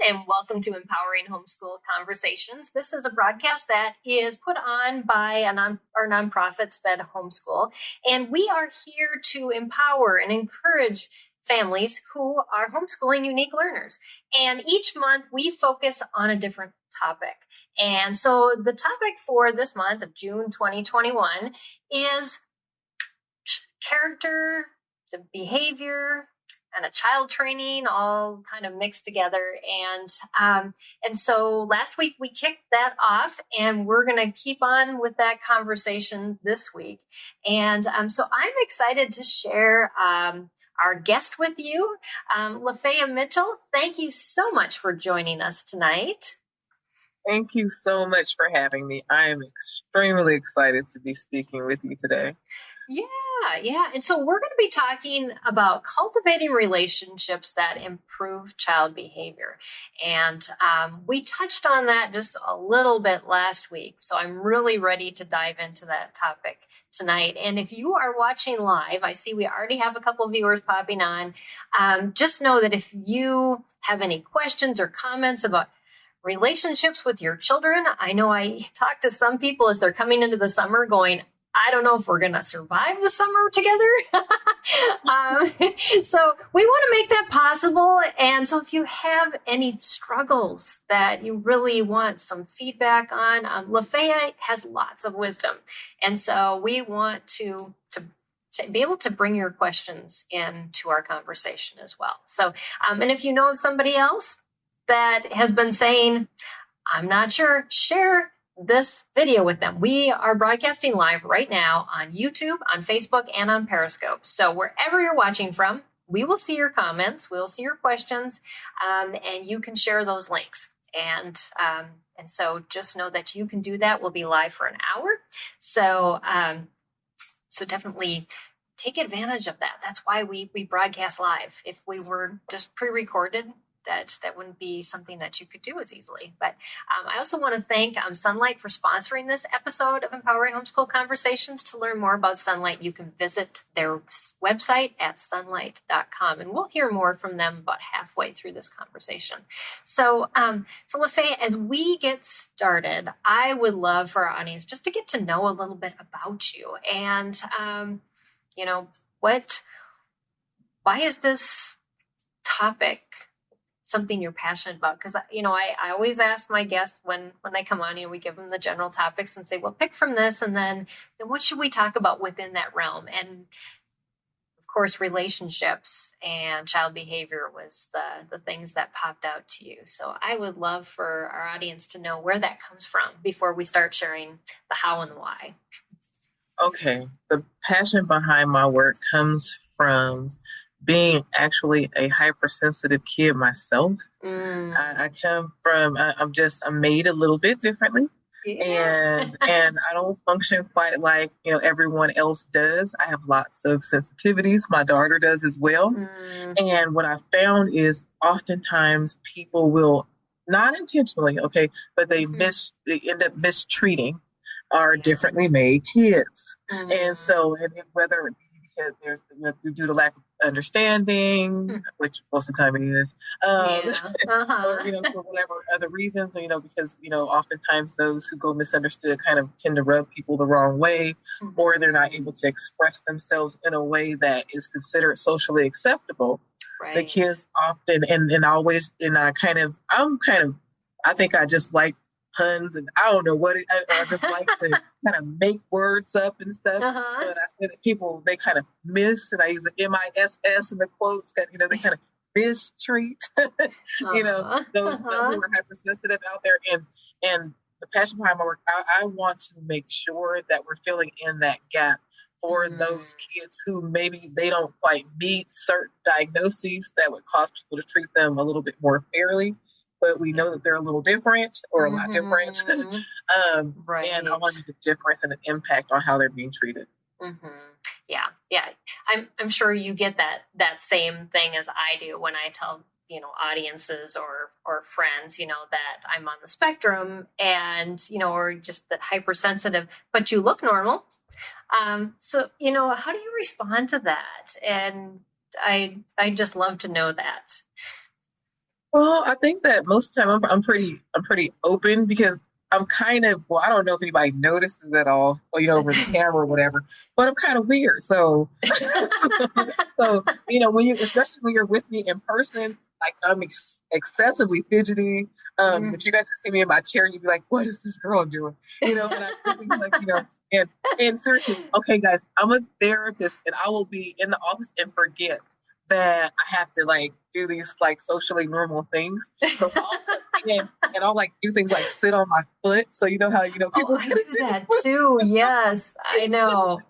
and welcome to Empowering Homeschool Conversations. This is a broadcast that is put on by our nonprofit, Sped Homeschool, and we are here to empower and encourage families who are homeschooling unique learners. And each month we focus on a different topic. And so the topic for this month of June 2021 is character, the behavior, and a child training all kind of mixed together. And so last week we kicked that off, and we're going to keep on with that conversation this week. And so I'm excited to share our guest with you, Lafaya Mitchell. Thank you so much for joining us tonight. Thank you so much for having me. I am extremely excited to be speaking with you today. Yeah. And so we're going to be talking about cultivating relationships that improve child behavior. And we touched on that just a little bit last week. So I'm really ready to dive into that topic tonight. And if you are watching live, I see we already have a couple of viewers popping on. Just know that if you have any questions or comments about relationships with your children, I know I talk to some people as they're coming into the summer going, I don't know if we're going to survive the summer together. So we want to make that possible. And so if you have any struggles that you really want some feedback on, Lafaya has lots of wisdom. And so we want to be able to bring your questions into our conversation as well. So, and if you know of somebody else that has been saying, I'm not sure, share this video with them. We are broadcasting live right now on YouTube, on Facebook, and on Periscope. So wherever you're watching from, we will see your comments, we'll see your questions, and you can share those links. And so just know that you can do that. We'll be live for an hour. So definitely take advantage of that. That's why we broadcast live. If we were just pre-recorded, that wouldn't be something that you could do as easily. But I also want to thank Sunlight for sponsoring this episode of Empowering Homeschool Conversations. To learn more about Sunlight, you can visit their website at sunlight.com, and we'll hear more from them about halfway through this conversation. So Lafaya, as we get started, I would love for our audience just to get to know a little bit about you, and why is this topic something you're passionate about? Because, I always ask my guests when they come on, we give them the general topics and say, well, pick from this. And then what should we talk about within that realm? And of course, relationships and child behavior was the things that popped out to you. So I would love for our audience to know where that comes from before we start sharing the how and the why. Okay. The passion behind my work comes from being actually a hypersensitive kid myself. I come from, I'm made a little bit differently. Yeah. And I don't function quite like, everyone else does. I have lots of sensitivities. My daughter does as well. And what I found is oftentimes people will, not intentionally, but they end up mistreating our differently made kids. And so, whether because there's due to lack of understanding, which most of the time it is, or for whatever other reasons, because oftentimes those who go misunderstood kind of tend to rub people the wrong way, or they're not able to express themselves in a way that is considered socially acceptable. Right. The kids often, I think I just like puns, and I don't know what I just like to kind of make words up and stuff. But I say that people, they kind of miss, and I use the MISS in the quotes, they kind of mistreat, those who are hypersensitive out there. And the passion behind my work, I want to make sure that we're filling in that gap for those kids who maybe they don't quite meet certain diagnoses that would cause people to treat them a little bit more fairly. But we know that they're a little different, or a lot different. Right. And I want the difference and an impact on how they're being treated. Yeah. I'm sure you get that same thing as I do when I tell, audiences or friends, that I'm on the spectrum and, or just that hypersensitive, but you look normal. So, how do you respond to that? And I just love to know that. Well, I think that most of the time I'm pretty open because I'm kind of, well, I don't know if anybody notices at all, or, over the camera or whatever, but I'm kind of weird. So, so, when you, especially when you're with me in person, like I'm excessively fidgety. But you guys can see me in my chair and you'd be like, what is this girl doing? And I do things like, and seriously, okay, guys, I'm a therapist and I will be in the office and forget that I have to like do these like socially normal things. So I'll come in and I'll like do things like sit on my foot. So you know how Oh, people I do that too. Yes, I know.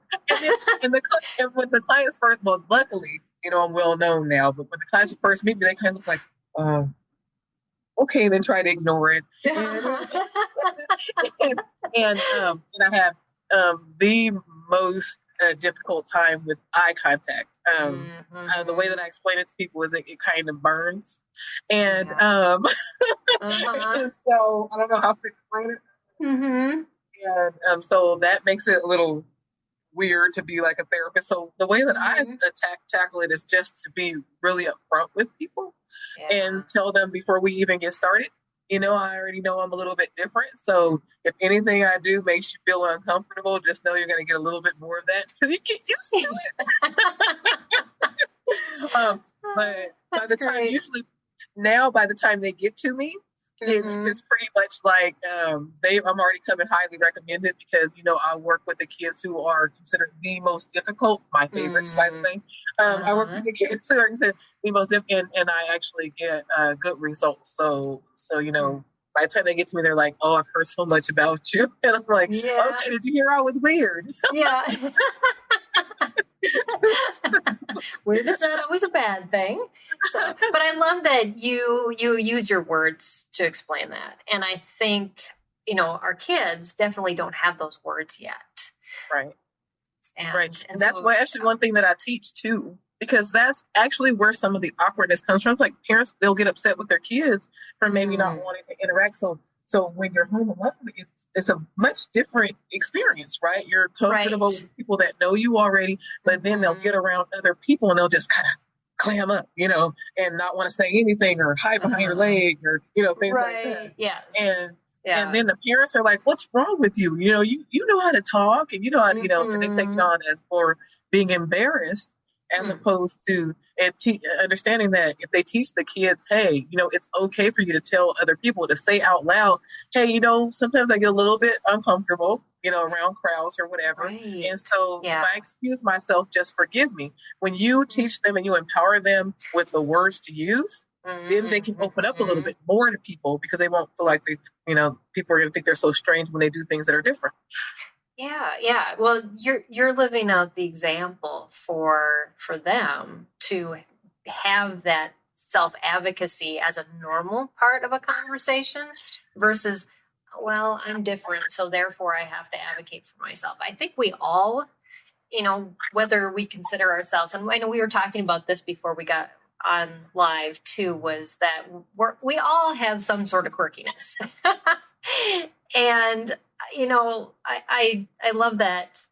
and then and when the clients first, well, luckily, I'm well known now. But when the clients first meet me, they kind of look like, okay, then try to ignore it. And I have the most difficult time with eye contact. The way that I explain it to people is it kind of burns, and and so I don't know how to explain it. And so that makes it a little weird to be like a therapist. So the way that I tackle it is just to be really upfront with people and tell them before we even get started. I already know I'm a little bit different. So if anything I do makes you feel uncomfortable, just know you're going to get a little bit more of that until you get used to it. But by the time, usually now, by the time they get to me, it's pretty much like I'm already coming highly recommended because I work with the kids who are considered the most difficult, my favorites by the way. I work with the kids who are considered the most difficult, and I actually get good results. So by the time they get to me, they're like, "Oh, I've heard so much about you," and I'm like, "Okay, did you hear I was weird?" Yeah. Weird is not always a bad thing. So, but I love that you use your words to explain that. And I think, our kids definitely don't have those words yet. Right. And that's why actually one thing that I teach too, because that's actually where some of the awkwardness comes from. Like parents, they'll get upset with their kids for maybe not wanting to interact. So when you're home alone, it's a much different experience, right? You're comfortable with people that know you already, but then they'll get around other people and they'll just kind of clam up, and not want to say anything or hide behind your leg or, things like that. Yes. And then the parents are like, "What's wrong with you? You know how to talk, and you know how to, and they take it on as for being embarrassed, as opposed to understanding that if they teach the kids, hey, it's okay for you to tell other people to say out loud, hey, sometimes I get a little bit uncomfortable, around crowds or whatever, and so if I excuse myself, just forgive me. When you teach them and you empower them with the words to use, then they can open up a little bit more to people because they won't feel like people are going to think they're so strange when they do things that are different. Yeah. Well, you're living out the example for them to have that self-advocacy as a normal part of a conversation versus, well, I'm different, so therefore I have to advocate for myself. I think we all, whether we consider ourselves, and I know we were talking about this before we got on live too, was that we all have some sort of quirkiness. And I love that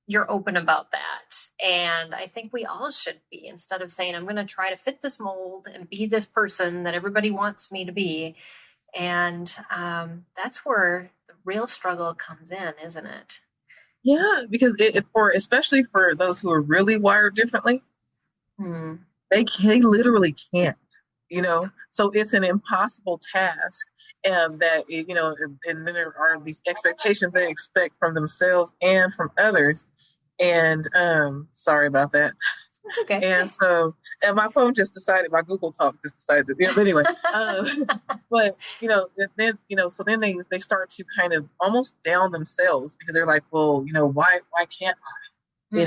you're open about that. And I think we all should be, instead of saying, I'm going to try to fit this mold and be this person that everybody wants me to be. And that's where the real struggle comes in, isn't it? Yeah, because especially for those who are really wired differently, they literally can't, so it's an impossible task. And that, and then there are these expectations they expect from themselves and from others. And sorry about that. It's okay. And so, and my phone just decided, my Google Talk just decided, but anyway, but, so then they start to kind of almost down themselves because they're like, well, why can't I?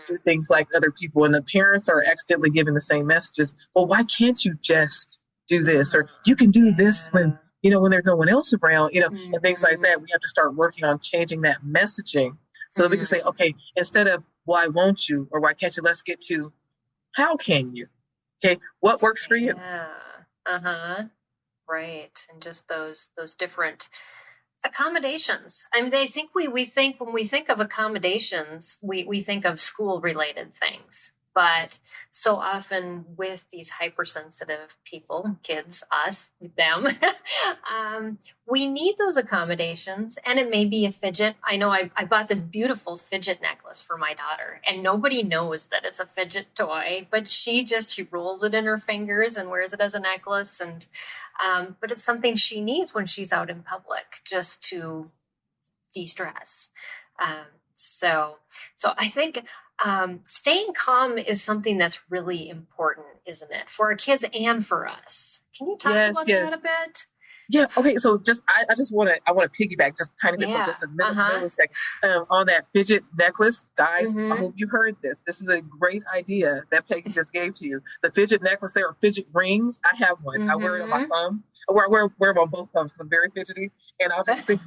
Do things like other people, and the parents are accidentally giving the same messages. Well, why can't you just do this? Or you can do this when there's no one else around, and things like that. We have to start working on changing that messaging so that we can say, okay, instead of why won't you or why can't you, let's get to how can you? Okay, what works for you? Right. And just those different accommodations. I mean, I think we think when we think of accommodations, we think of school related things. But so often with these hypersensitive people, kids, us, them, we need those accommodations. And it may be a fidget. I know I bought this beautiful fidget necklace for my daughter, and nobody knows that it's a fidget toy, but she rolls it in her fingers and wears it as a necklace. And but it's something she needs when she's out in public, just to de-stress. So I think staying calm is something that's really important, isn't it? For our kids and for us. Can you talk about that a bit? Yeah. Okay. So I want to piggyback just a tiny bit for just a millisecond on that fidget necklace, guys. I hope you heard this. This is a great idea that Peggy just gave to you. The fidget necklace, there are fidget rings. I have one. I wear it on my thumb. I wear them on both thumbs. I'm very fidgety, and I'll just spin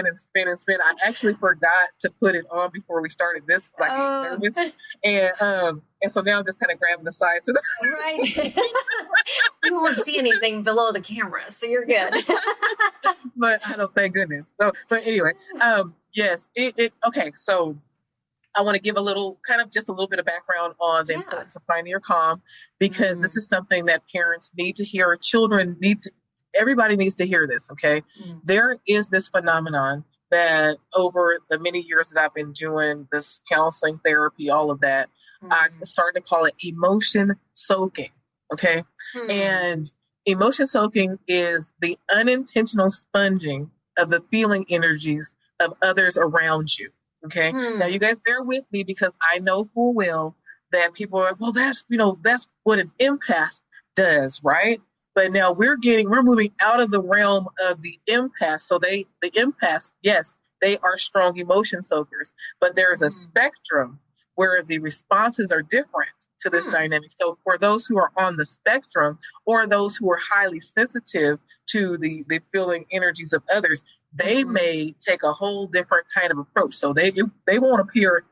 and spin and spin. I actually forgot to put it on before we started this because I was nervous, and so now I'm just kind of grabbing the sides of the right. You won't see anything below the camera, so you're good. But I don't, thank goodness. So, but anyway, yes, okay. So I want to give a little bit of background on the importance of finding your calm, because this is something that parents need to hear. Children everybody needs to hear this. Okay. There is this phenomenon that over the many years that I've been doing this counseling, therapy, all of that, I started to call it emotion soaking. Okay. And emotion soaking is the unintentional sponging of the feeling energies of others around you. Okay. Now you guys bear with me, because I know full well that people are, well, that's what an empath does. Right. But now we're moving out of the realm of the empath. So the empaths, yes, they are strong emotion soakers, but there's a spectrum where the responses are different to this dynamic. So for those who are on the spectrum, or those who are highly sensitive to the feeling energies of others, they may take a whole different kind of approach. So they won't appear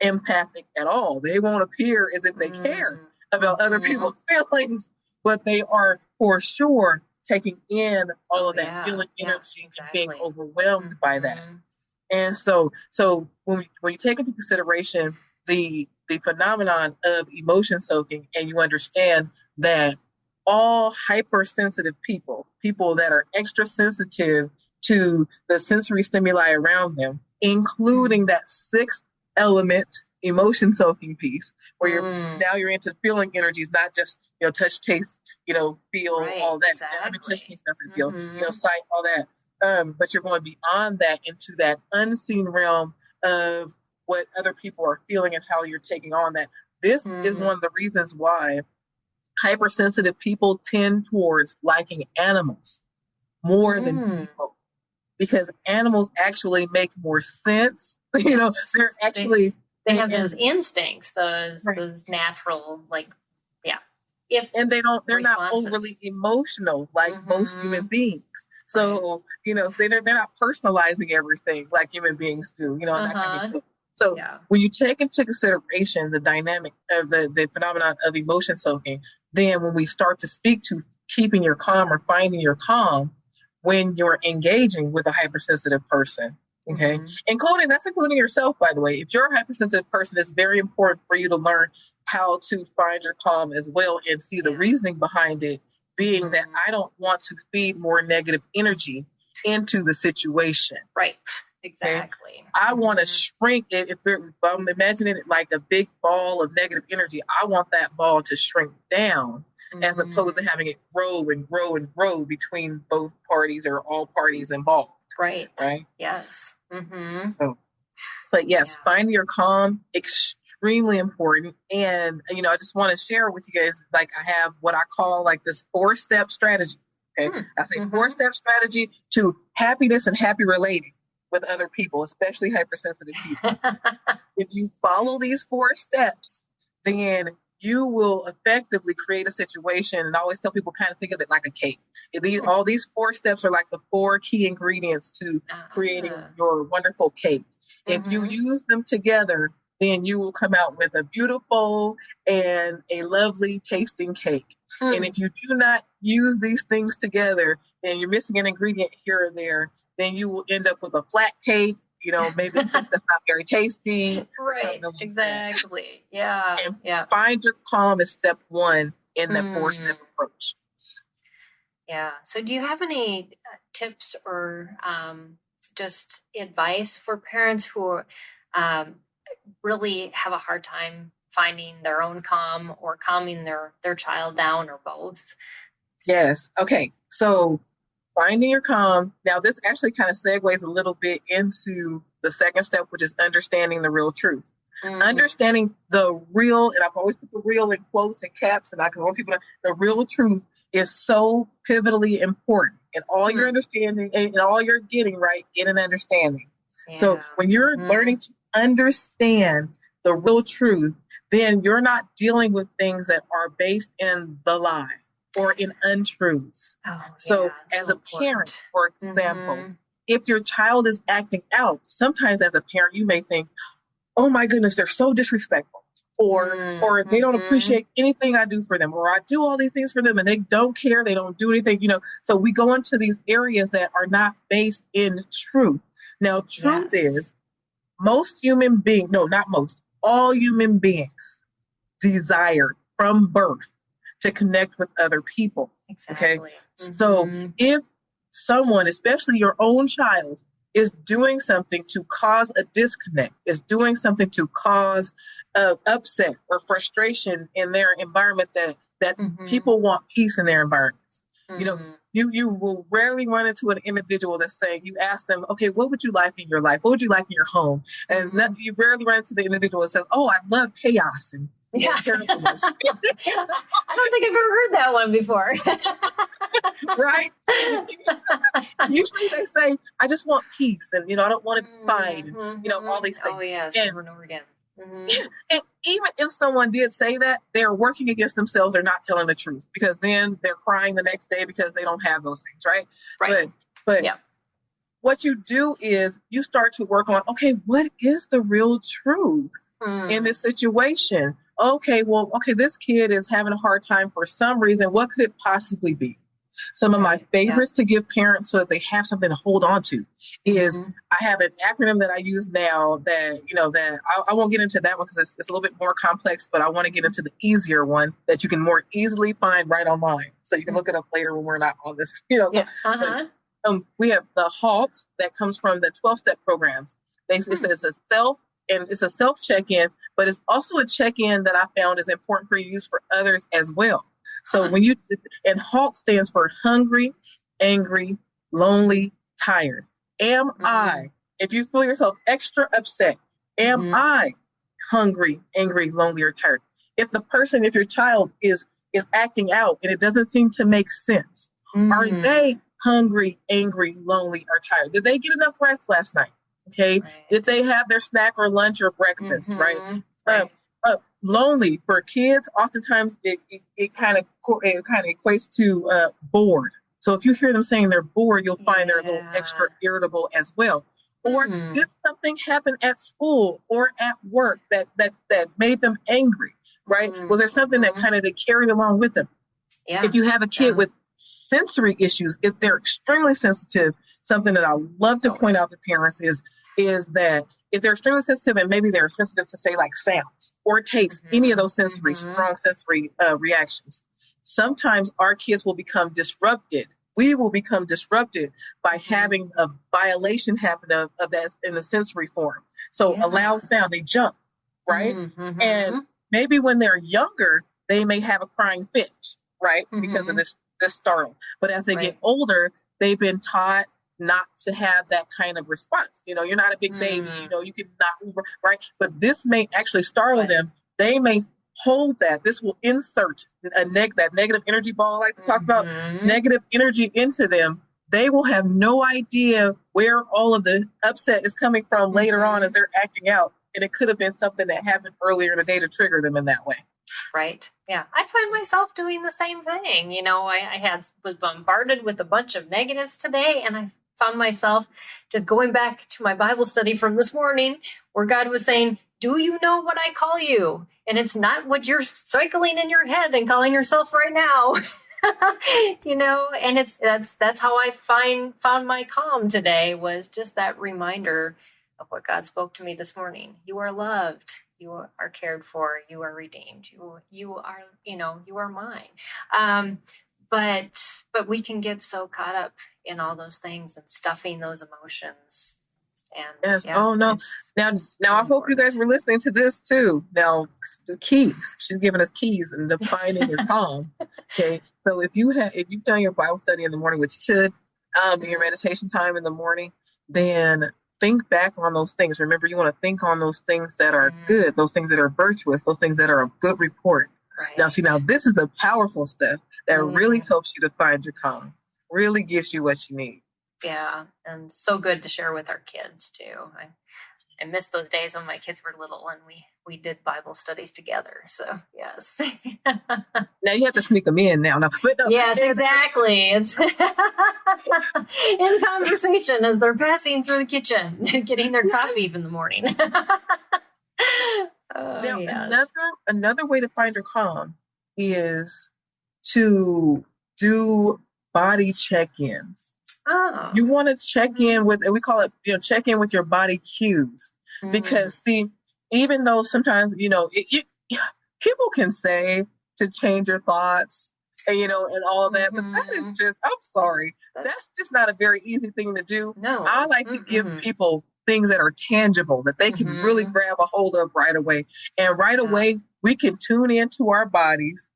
empathic at all. They won't appear as if they care about other people's feelings, but they are for sure taking in all of that feeling energy and being overwhelmed by that. And so when you take into consideration the phenomenon of emotion soaking, and you understand that all hypersensitive people that are extra sensitive to the sensory stimuli around them, including that sixth element, emotion soaking piece, where you're into feeling energies, not just touch, taste, feel, all that. Exactly. I mean, touch, taste, doesn't feel, sight, all that. But you're going beyond that into that unseen realm of what other people are feeling and how you're taking on that. This is one of the reasons why hypersensitive people tend towards liking animals more than people, because animals actually make more sense. They're actually they have those instincts, those natural, and they're not overly emotional like most human beings. So, they're not personalizing everything like human beings do, and that kind of stuff. So when you take into consideration the dynamic of the phenomenon of emotion soaking, then when we start to speak to keeping your calm or finding your calm when you're engaging with a hypersensitive person, okay, including yourself, by the way. If you're a hypersensitive person, it's very important for you to learn how to find your calm as well, and see the reasoning behind it being that I don't want to feed more negative energy into the situation. Right. Exactly. Okay? I want to shrink it. If I'm imagining it like a big ball of negative energy, I want that ball to shrink down as opposed to having it grow and grow and grow between both parties or all parties involved. Right. Right. Yes. So, but yes, finding your calm, extremely important. And, I just want to share with you guys, I have what I call this 4-step strategy. Okay. I say 4-step strategy to happiness and happy relating with other people, especially hypersensitive people. If you follow these 4 steps, then you will effectively create a situation. And I always tell people, kind of think of it like a cake. All these 4 steps are like the 4 key ingredients to creating your wonderful cake. If you use them together, then you will come out with a beautiful and a lovely tasting cake. And if you do not use these things together, then you're missing an ingredient here or there, then you will end up with a flat cake maybe something that's not very tasty. Right. Like exactly. That. Yeah. And yeah. find your calm is step one in that 4-step approach. Yeah. So do you have any tips or just advice for parents who really have a hard time finding their own calm or calming their child down, or both? Yes. Okay. So finding your calm. Now, this actually kind of segues a little bit into the second step, which is understanding the real truth. Understanding the real, and I've always put the real in quotes and caps, and I can want people to, the real truth is so pivotally important. And all your understanding and all you're getting right, get an understanding. Yeah. So when you're learning to understand the real truth, then you're not dealing with things that are based in the lie or in untruths. So as a parent, for example, if your child is acting out, sometimes as a parent, you may think, oh my goodness, they're so disrespectful, or they don't appreciate anything I do for them, or I do all these things for them and they don't care, they don't do anything, So we go into these areas that are not based in truth. Now, truth is most human beings, no, not most, all human beings desire from birth to connect with other people. Exactly. Okay. So if someone, especially your own child, is doing something to cause a disconnect, is doing something to cause upset or frustration in their environment, that people want peace in their environments. You will rarely run into an individual that's saying, you ask them, okay, what would you like in your life? What would you like in your home? And you rarely run into the individual that says, oh, I love chaos and terribleness. I don't think I've ever heard that one before. Right? Usually they say, I just want peace, and I don't want to fight, and all these things. Oh yes, over and over again. And even if someone did say that, they're working against themselves. They're not telling the truth, because then they're crying the next day because they don't have those things, right? Right. But what you do is you start to work on, okay, what is the real truth in this situation? Okay, this kid is having a hard time for some reason. What could it possibly be? Some of my favorites to give parents so that they have something to hold on to is I have an acronym that I use now that, that I won't get into that one because it's a little bit more complex, but I want to get into the easier one that you can more easily find right online. So you can look it up later when we're not on this, But, we have the HALT that comes from the 12-step programs. It's a self check-in, but it's also a check-in that I found is important for you to use for others as well. So and HALT stands for hungry, angry, lonely, tired. Am I, if you feel yourself extra upset, am I hungry, angry, lonely, or tired? If your child is acting out and it doesn't seem to make sense, are they hungry, angry, lonely, or tired? Did they get enough rest last night? Okay. Right. Did they have their snack or lunch or breakfast? Right. Lonely for kids, oftentimes it kind of equates to bored. So if you hear them saying they're bored, you'll find they're a little extra irritable as well. Or did something happen at school or at work that made them angry? Right? Was there something that kind of they carried along with them? Yeah. If you have a kid with sensory issues, if they're extremely sensitive, something that I love to point out to parents is that if they're extremely sensitive and maybe they're sensitive to, say, like sounds or taste, any of those sensory, strong sensory reactions, sometimes our kids will become disrupted. We will become disrupted by having a violation happen of that in the sensory form. So a loud sound, they jump, right? And maybe when they're younger, they may have a crying fit, right? Because of this startle. But as they get older, they've been taught not to have that kind of response. You're not a big baby, you can not, right? But this may actually startle them. They may hold that. This will insert that negative energy ball I like to talk about, negative energy into them. They will have no idea where all of the upset is coming from later on as they're acting out. And it could have been something that happened earlier in the day to trigger them in that way. Right. Yeah. I find myself doing the same thing. I was bombarded with a bunch of negatives today, and I found myself just going back to my Bible study from this morning where God was saying, do you know what I call you? And it's not what you're cycling in your head and calling yourself right now. And that's how I found my calm today, was just that reminder of what God spoke to me this morning. You are loved. You are cared for. You are redeemed. You are, you are mine. But we can get so caught up in all those things and stuffing those emotions. And yes. Oh no. Now I hope you guys were listening to this too. Now the keys. She's giving us keys and defining your calm. Okay. So if you've done your Bible study in the morning, which you should, your meditation time in the morning, then think back on those things. Remember, you want to think on those things that are good, those things that are virtuous, those things that are a good report. Right. Now this is the powerful stuff that really helps you to find your calm, really gives you what you need. Yeah, and so good to share with our kids too. I miss those days when my kids were little and we did Bible studies together. So yes. Now you have to sneak them in now. Yes, exactly. It's in conversation as they're passing through the kitchen, getting their coffee in the morning. Now another way to find your calm is to do body check-ins. Oh. You want to check in with, we call it, check in with your body cues. Because see, even though sometimes, people can say to change your thoughts and, and all that, but that is just, I'm sorry, that's just not a very easy thing to do. No. I like to give people things that are tangible, that they can really grab a hold of right away. And right away, we can tune into our bodies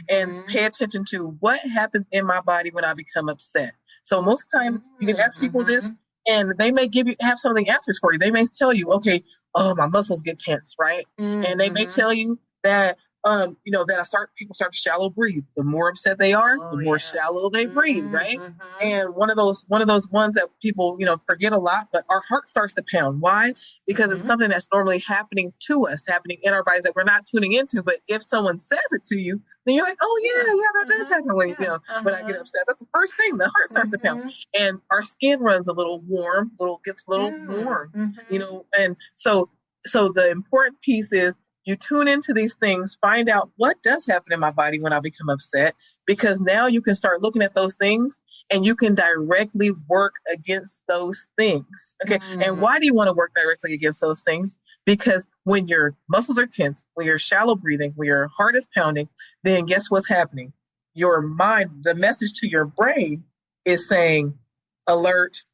and pay attention to what happens in my body when I become upset. So most of the time, you can ask people this, and they may have some of the answers for you. They may tell you, okay, my muscles get tense, right? And they may tell you that, people start to shallow breathe. The more upset they are, the more shallow they breathe, right? And one of those ones that people, forget a lot, but our heart starts to pound. Why? Because it's something that's normally happening to us, happening in our bodies that we're not tuning into. But if someone says it to you, then you're like, oh yeah, that does happen when, when I get upset. That's the first thing. The heart starts to pound. And our skin runs a little warm, gets a little warm, and so the important piece is you tune into these things, find out what does happen in my body when I become upset, because now you can start looking at those things and you can directly work against those things. Okay. And why do you want to work directly against those things? Because when your muscles are tense, when you're shallow breathing, when your heart is pounding, then guess what's happening? Your mind, the message to your brain is saying, alert,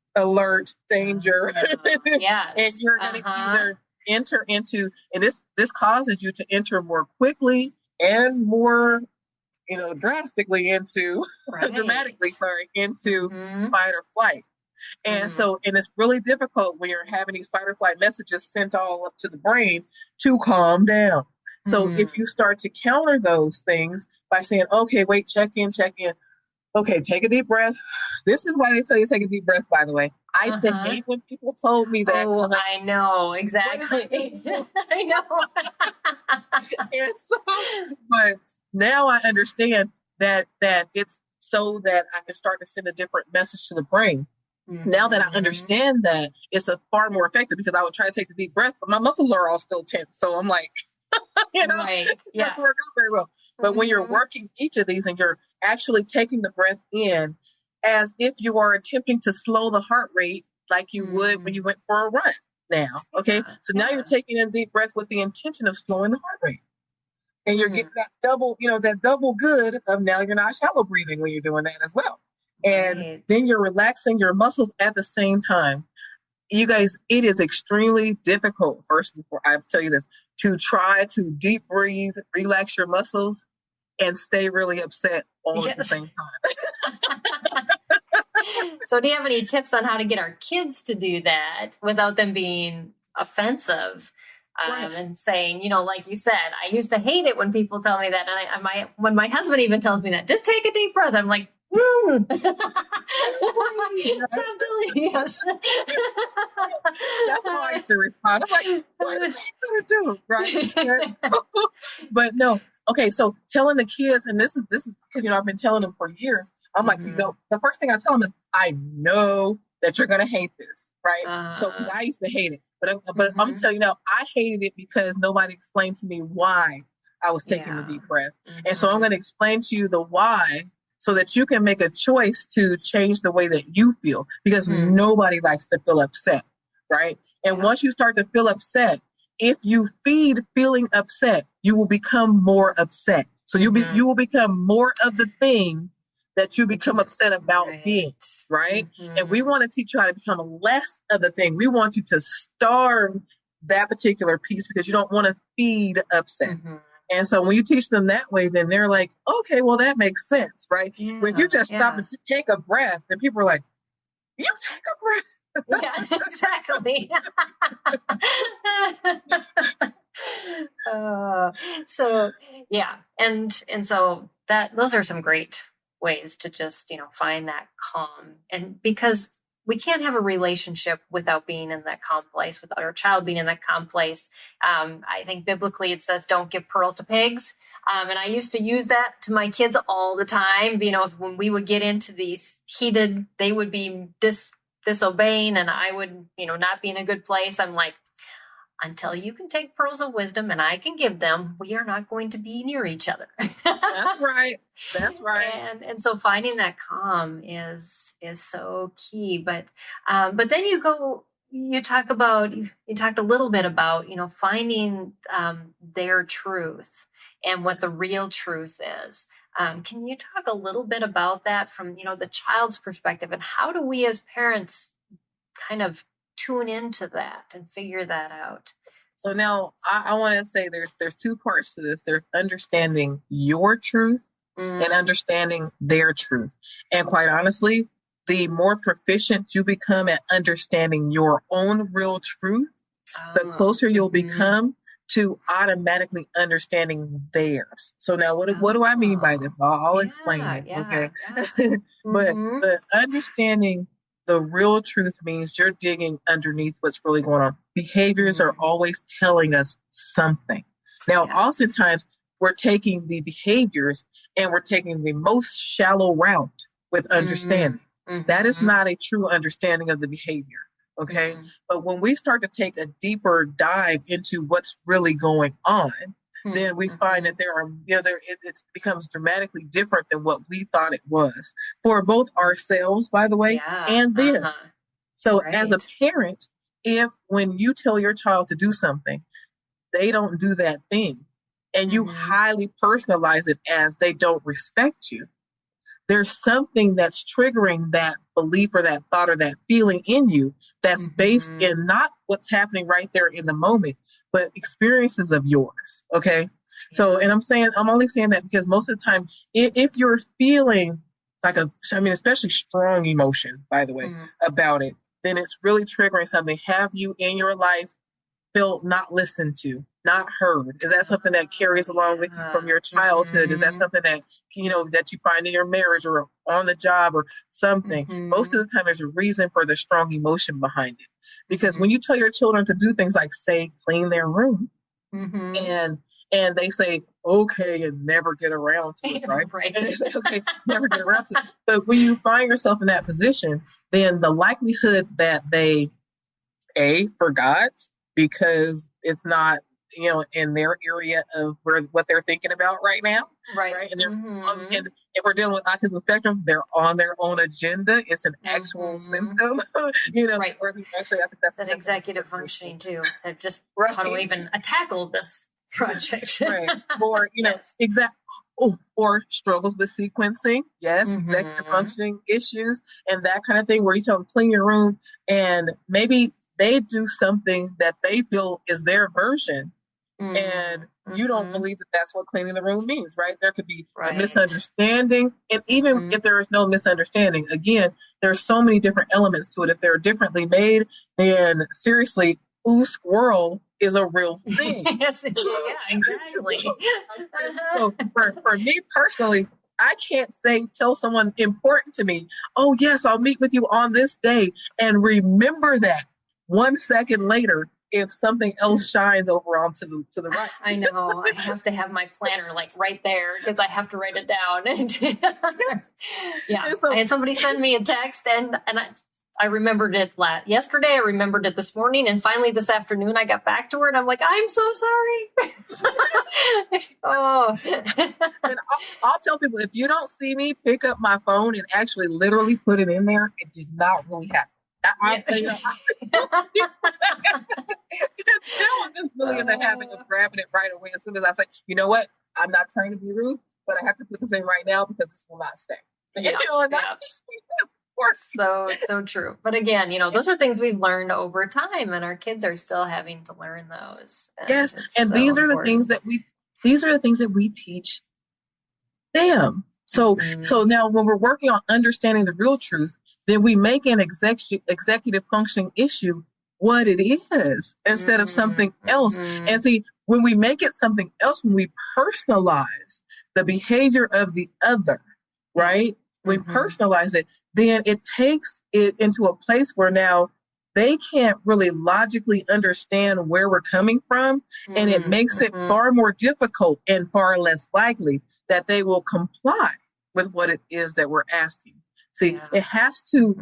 danger. Yes. And you're going to either enter into, and this causes you to enter more quickly and more, dramatically into fight or flight. And so, and it's really difficult when you're having these fight or flight messages sent all up to the brain to calm down. So if you start to counter those things by saying, okay, wait, check in. Okay, take a deep breath. This is why they tell you to take a deep breath, by the way. I used to hate when people told me that. Oh, I know, exactly. I know. And so, but now I understand that it's so that I can start to send a different message to the brain. Now that I understand that, it's a far more effective, because I would try to take the deep breath, but my muscles are all still tense. So I'm like, it doesn't work out very well. But when you're working each of these and you're actually taking the breath in as if you are attempting to slow the heart rate like you would when you went for a run now. Okay. So now you're taking in a deep breath with the intention of slowing the heart rate. And you're getting that double good of now you're not shallow breathing when you're doing that as well. And then you're relaxing your muscles at the same time. You guys, it is extremely difficult, first, before I tell you this, to try to deep breathe, relax your muscles, and stay really upset all at the same time. So do you have any tips on how to get our kids to do that without them being offensive? And saying, like you said, I used to hate it when people tell me that. And when my husband even tells me that, just take a deep breath. I'm like, Yes. That's how I used to respond. I'm like, what are you going to do? Right. But no. Okay. So telling the kids, and this is because, I've been telling them for years. I'm like, the first thing I tell them is, I know that you're going to hate this. Right. So I used to hate it. But I'm telling you now, I hated it because nobody explained to me why I was taking the deep breath. And so I'm going to explain to you the why, so that you can make a choice to change the way that you feel, because nobody likes to feel upset, right? And once you start to feel upset, if you feed feeling upset, you will become more upset. So you will become more of the thing that you become upset about being, right? And we want to teach you how to become less of the thing. We want you to starve that particular piece because you don't want to feed upset. And so when you teach them that way, then they're like, okay, well, that makes sense, right? But if you just stop and take a breath, then people are like, you take a breath. Yeah, exactly. So yeah, and so those are some great ways to just find that calm, and because we can't have a relationship without being in that calm place, without our child being in that calm place. I think biblically it says, "Don't give pearls to pigs," and I used to use that to my kids all the time. When we would get into these heated, they would be disobeying and I would, not be in a good place. I'm like, until you can take pearls of wisdom and I can give them, we are not going to be near each other. That's right. That's right. And so finding that calm is so key. But then you talked a little bit about, finding their truth and what the real truth is. Can you talk a little bit about that from, the child's perspective, and how do we as parents kind of tune into that and figure that out? So now I want to say there's two parts to this. There's understanding your truth and understanding their truth. And quite honestly, the more proficient you become at understanding your own real truth, the closer you'll become to automatically understanding theirs. So now what do I mean by this? I'll explain it. Okay. Yeah. But the understanding the real truth means you're digging underneath what's really going on. Behaviors are always telling us something. Now, oftentimes we're taking the behaviors and we're taking the most shallow route with understanding. That is not a true understanding of the behavior. Okay. But when we start to take a deeper dive into what's really going on, then we find that it becomes dramatically different than what we thought it was for both ourselves, by the way, and them. So as a parent, if when you tell your child to do something, they don't do that thing, and you highly personalize it as they don't respect you, there's something that's triggering that belief or that thought or that feeling in you that's based in not what's happening right there in the moment, but experiences of yours. Okay. So, and I'm only saying that because most of the time, if you're feeling like especially strong emotion, by the way, about it, then it's really triggering something. Have you in your life felt not listened to, not heard? Is that something that carries along with you from your childhood? Is that something that, that you find in your marriage or on the job or something? Most of the time, there's a reason for the strong emotion behind it. Because when you tell your children to do things like, say, clean their room, and they say, okay, and never get around to it, right? And they say, okay, never get around to it. But when you find yourself in that position, then the likelihood that they, forgot, because it's not, in their area of what they're thinking about right now. Right. And, and if we're dealing with autism spectrum, they're on their own agenda. It's an actual symptom, Right. Or actually, I think that's executive functioning too. That just how do we even tackle this project? Right. Or, or struggles with sequencing. Yes. Executive functioning issues and that kind of thing, where you tell them clean your room and maybe they do something that they feel is their version. And you don't believe that that's what cleaning the room means, right? There could be a misunderstanding. And even if there is no misunderstanding, again, there's so many different elements to it. If they're differently made, then seriously, squirrel is a real thing. Yes, exactly. So for me personally, I can't tell someone important to me, oh yes, I'll meet with you on this day, and remember that 1 second later, if something else shines over onto to the right. I know. I have to have my planner right there because I have to write it down. Yeah. So, I had somebody send me a text and I remembered it yesterday. I remembered it this morning. And finally this afternoon, I got back to her and I'm like, I'm so sorry. Oh. And I'll tell people, if you don't see me pick up my phone and actually literally put it in there, it did not really happen. Now I'm just really in the habit of grabbing it right away as soon as I say, you know what, I'm not trying to be rude, but I have to put this in right now because this will not stay. Yeah, so true. But again, those are things we've learned over time, and our kids are still having to learn those. Yes, and these are the things that we teach them. So now when we're working on understanding the real truth, then we make an executive functioning issue what it is instead of something else. And see, when we make it something else, when we personalize the behavior of the other, right? We personalize it, then it takes it into a place where now they can't really logically understand where we're coming from. And it makes it far more difficult and far less likely that they will comply with what it is that we're asking. See, it has to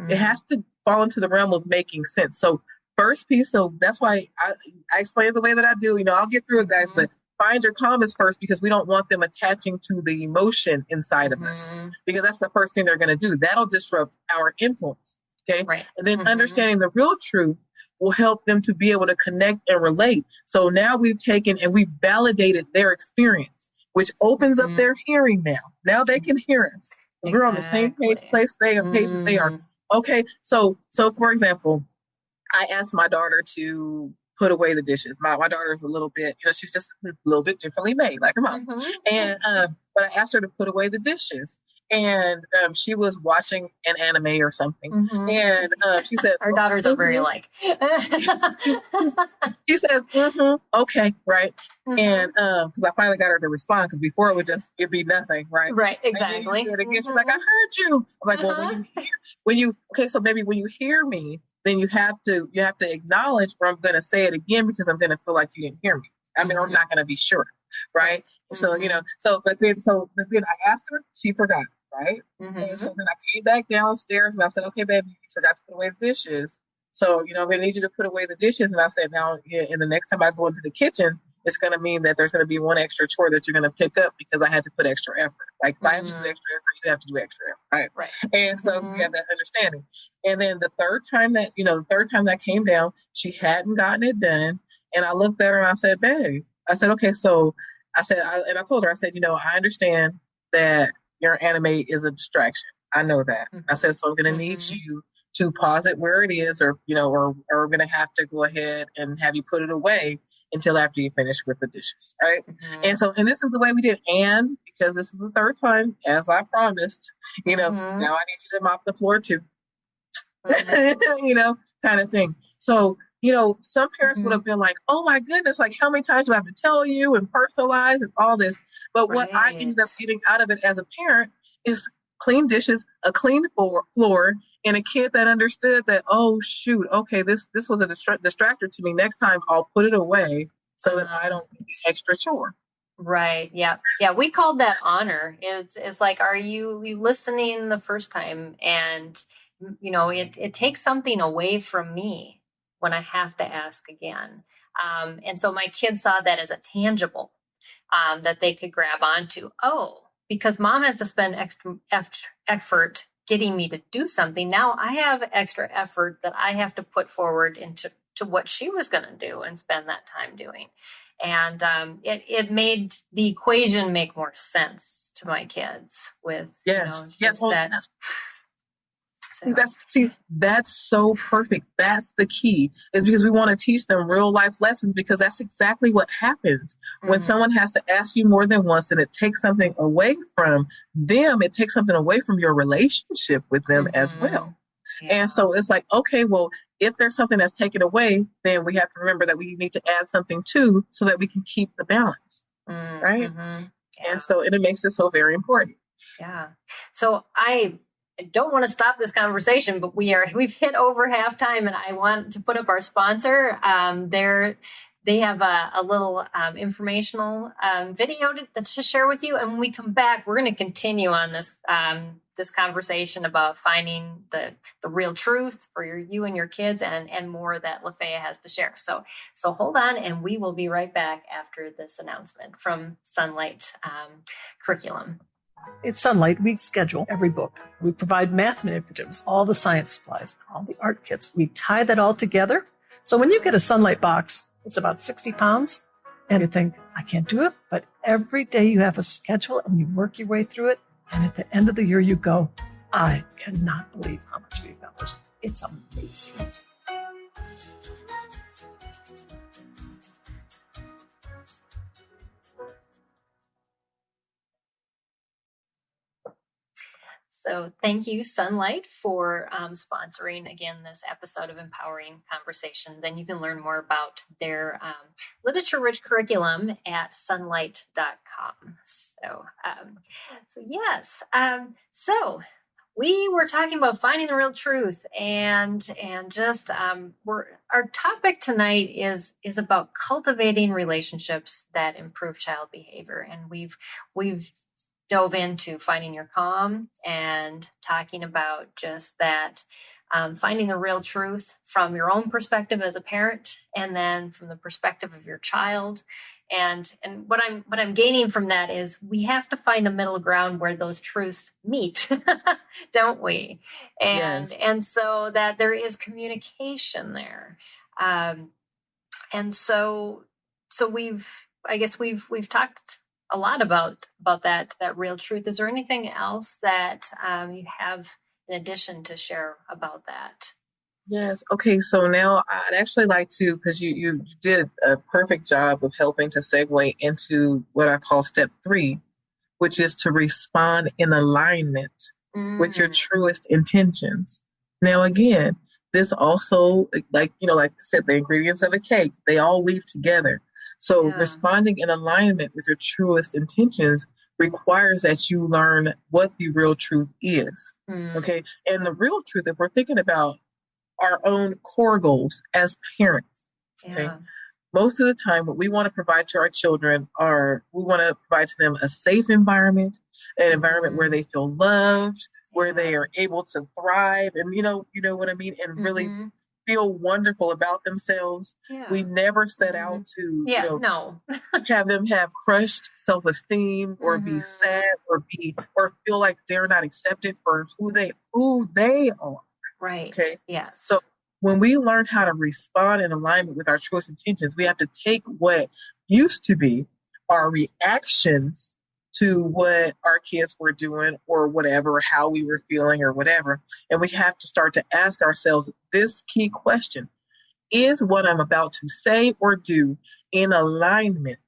fall into the realm of making sense. So first piece, so that's why I explain it the way that I do. I'll get through it, guys, but find your comments first, because we don't want them attaching to the emotion inside of us, because that's the first thing they're going to do. That'll disrupt our influence. Okay. Right. And then understanding the real truth will help them to be able to connect and relate. So now we've taken and we've validated their experience, which opens up their hearing now. Now they can hear us. Exactly. We're on the same page that they are. Okay. So for example, I asked my daughter to put away the dishes. My daughter's a little bit, she's just a little bit differently made, like her mom. And but I asked her to put away the dishes. And she was watching an anime or something. And she said, our daughters are very alike. She says, okay, right. And because I finally got her to respond, because before it'd be nothing, right? Right, exactly. And then you said again, she's like, I heard you. I'm like, well, so maybe when you hear me, then you have to acknowledge, or I'm going to say it again because I'm going to feel like you didn't hear me. I mean, I'm not going to be sure, right? So but then I asked her, she forgot, right? And so then I came back downstairs and I said, okay, baby, you forgot to put away the dishes. So I'm going to need you to put away the dishes. And I said, now, and the next time I go into the kitchen, it's going to mean that there's going to be one extra chore that you're going to pick up because I had to put extra effort. Like if I have to do extra effort, you have to do extra effort, right? And so you have that understanding. And then the third time that came down, she hadn't gotten it done. And I looked at her and I said, babe, I said, okay, so I told her, I said, I understand that your anime is a distraction. I know that. I said, so I'm going to need you to pause it where it is, or we're going to have to go ahead and have you put it away until after you finish with the dishes, right? And this is the way we did. And because this is the third time, as I promised, now I need you to mop the floor too, kind of thing. So, some parents would have been like, oh my goodness, like how many times do I have to tell you and personalize and all this? But what I ended up getting out of it as a parent is clean dishes, a clean floor, and a kid that understood that, oh shoot, okay, this was a distractor to me. Next time I'll put it away so that I don't get the extra chore. Right. Yeah. Yeah. We called that honor. It's like, are you listening the first time? And, it takes something away from me when I have to ask again. And so my kids saw that as a tangible, that they could grab onto. Oh, because mom has to spend extra effort getting me to do something. Now I have extra effort that I have to put forward into what she was going to do and spend that time doing. And it made the equation make more sense to my kids with that's so perfect. That's the key, is because we want to teach them real life lessons, because that's exactly what happens when someone has to ask you more than once, and it takes something away from them. It takes something away from your relationship with them as well. Yeah. And so it's like, okay, well, if there's something that's taken away, then we have to remember that we need to add something too, so that we can keep the balance. Right. Yeah. And so it makes it so very important. Yeah. So I don't want to stop this conversation, but we've hit over halftime, and I want to put up our sponsor. They have a little informational video to share with you. And when we come back, we're going to continue on this conversation about finding the real truth for you and your kids, and more that Lafaya has to share. So hold on, and we will be right back after this announcement from Sunlight Curriculum. At Sunlight, we schedule every book. We provide math manipulatives, all the science supplies, all the art kits. We tie that all together. So when you get a Sunlight box, it's about 60 pounds. And you think, I can't do it. But every day you have a schedule and you work your way through it. And at the end of the year, you go, I cannot believe how much we've accomplished. It's amazing. So thank you, Sunlight, for sponsoring, again, this episode of Empowering Conversations. And you can learn more about their literature-rich curriculum at sunlight.com. So yes. So we were talking about finding the real truth, and just our topic tonight is about cultivating relationships that improve child behavior. And we've dove into finding your calm and talking about just that, finding the real truth from your own perspective as a parent, and then from the perspective of your child. And what I'm gaining from that is we have to find a middle ground where those truths meet, don't we? And so that there is communication there. And so we've talked a lot about that real truth. Is there anything else that you have in addition to share about that? Yes. Okay. So now I'd actually like to, because you did a perfect job of helping to segue into what I call step 3, which is to respond in alignment with your truest intentions. Now, again, this also, like I said, the ingredients of a cake, they all weave together. So responding in alignment with your truest intentions requires that you learn what the real truth is. Okay. And the real truth, if we're thinking about our own core goals as parents, okay, most of the time, what we want to provide to our children we want to provide to them a safe environment, an environment where they feel loved, where they are able to thrive, and you know what I mean, and really feel wonderful about themselves. We never set out to, have them have crushed self-esteem or be sad or feel like they're not accepted for who they are. Right. Okay. Yes. So when we learn how to respond in alignment with our truest intentions, we have to take what used to be our reactions to what our kids were doing or whatever, how we were feeling or whatever. And we have to start to ask ourselves this key question: is what I'm about to say or do in alignment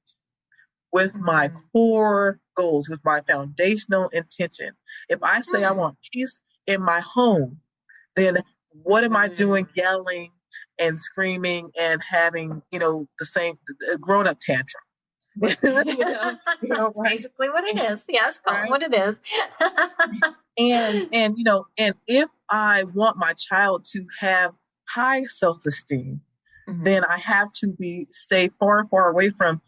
with my core goals, with my foundational intention? If I say I want peace in my home, then what am I doing yelling and screaming and having, the same grown-up tantrum? That's basically what it is. Yes, call it what it is. and if I want my child to have high self-esteem, then I have to stay far, far away from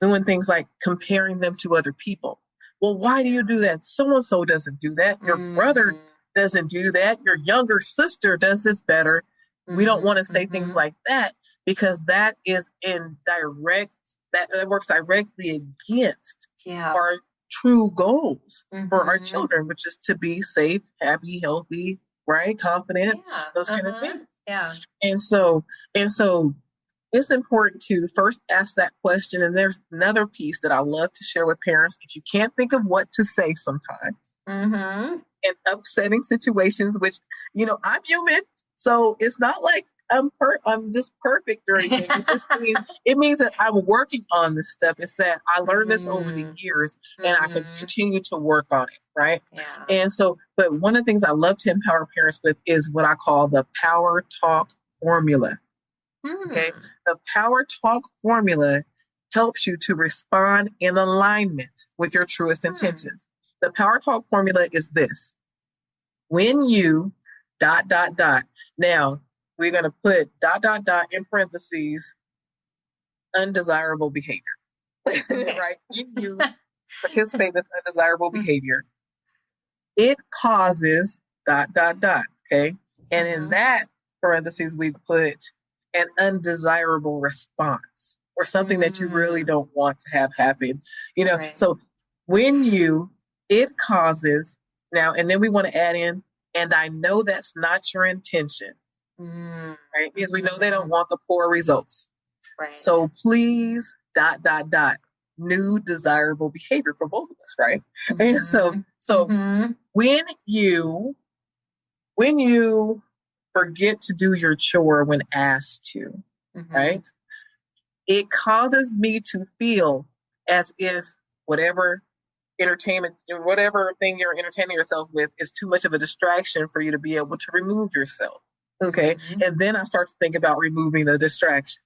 doing things like comparing them to other people. Well, why do you do that? So-and-so doesn't do that. Your brother doesn't do that. Your younger sister does this better. We don't want to say things like that, because that is that works directly against our true goals for our children, which is to be safe, happy, healthy, right? Confident, those kind of things. Yeah. And so it's important to first ask that question. And there's another piece that I love to share with parents. If you can't think of what to say sometimes in upsetting situations, which, I'm human, so it's not like I'm just perfect or anything. It means that I'm working on this stuff. It's that I learned this over the years and I can continue to work on it. Right. Yeah. And so, but one of the things I love to empower parents with is what I call the power talk formula. Okay. The power talk formula helps you to respond in alignment with your truest intentions. The power talk formula is this: when you ... Now we're going to put ... in parentheses, undesirable behavior, right? When you participate in this undesirable behavior, it causes ... Okay. And in that parentheses, we put an undesirable response or something that you really don't want to have happen. So when you it causes now, and then we want to add in, and I know that's not your intention, right? Because we know they don't want the poor results. Right. So please, ... new desirable behavior for both of us, right? And so when you forget to do your chore when asked to, right? It causes me to feel as if whatever entertainment, whatever thing you're entertaining yourself with is too much of a distraction for you to be able to remove yourself. Okay. And then I start to think about removing the distraction.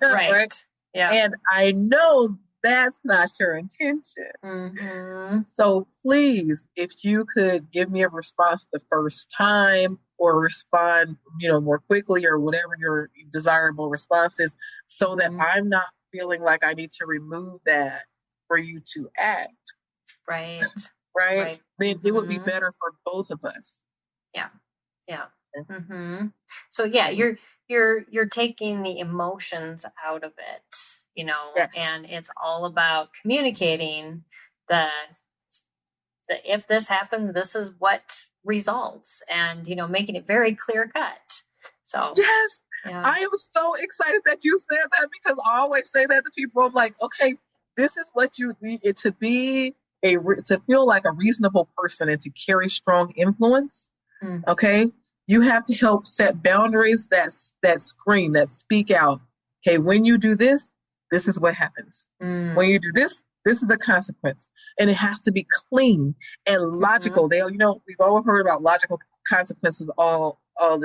Right. Yeah. And I know that's not your intention. So please, if you could give me a response the first time or respond, more quickly or whatever your desirable response is, so that I'm not feeling like I need to remove that for you to act. Right. Right. Then it would be better for both of us. Yeah. Yeah. So yeah, you're taking the emotions out of it, Yes. and it's all about communicating the if this happens, this is what results, and making it very clear cut. So yes, yeah. I am so excited that you said that, because I always say that to people. I'm like, okay, this is what you need it to be to feel like a reasonable person and to carry strong influence. Okay. You have to help set boundaries that scream, that speak out. Okay, when you do this, this is what happens. When you do this, this is the consequence. And it has to be clean and logical. They, we've all heard about logical consequences all of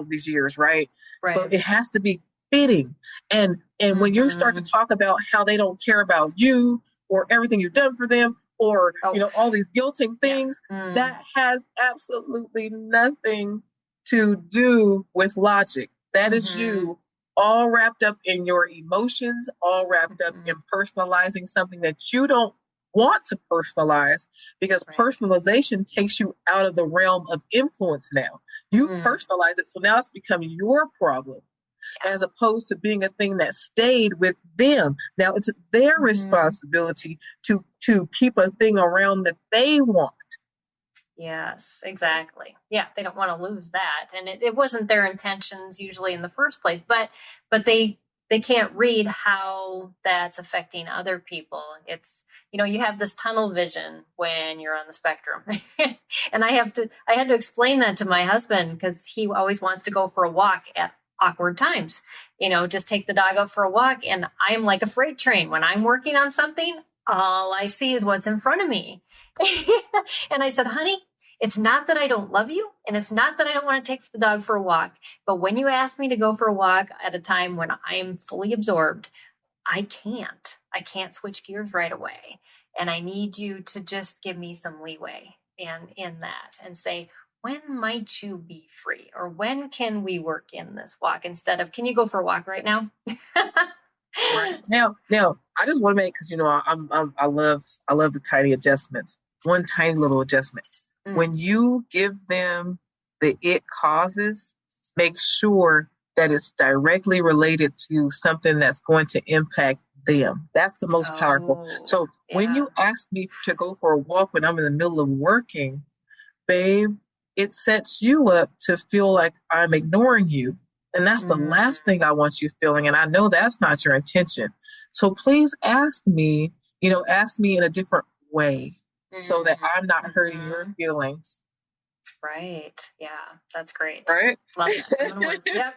these years, right? But it has to be fitting. And when you start to talk about how they don't care about you or everything you've done for them, or all these guilting things, that has absolutely nothing to do with logic. That is you all wrapped up in your emotions, all wrapped up in personalizing something that you don't want to personalize, because personalization takes you out of the realm of influence now. You personalize it, so now it's become your problem, as opposed to being a thing that stayed with them. Now it's their responsibility to keep a thing around that they want. Yes, exactly. Yeah, they don't want to lose that. And it wasn't their intentions usually in the first place, but they can't read how that's affecting other people. It's, you have this tunnel vision when you're on the spectrum. And I had to explain that to my husband, because he always wants to go for a walk at awkward times, just take the dog out for a walk. And I'm like a freight train. When I'm working on something, all I see is what's in front of me. And I said, honey, it's not that I don't love you, and it's not that I don't want to take the dog for a walk. But when you ask me to go for a walk at a time when I'm fully absorbed, I can't switch gears right away. And I need you to just give me some leeway in that, and say, when might you be free? Or when can we work in this walk, instead of, can you go for a walk right now? Right. Now, I just want to make, because I love the tiny adjustments. One tiny little adjustment. When you give them the it causes, make sure that it's directly related to something that's going to impact them. That's the most powerful. So when you ask me to go for a walk when I'm in the middle of working, babe, it sets you up to feel like I'm ignoring you. And that's the last thing I want you feeling. And I know that's not your intention. So please ask me in a different way, so that I'm not hurting your feelings. Right. Yeah, that's great. Right? Love that. Yep.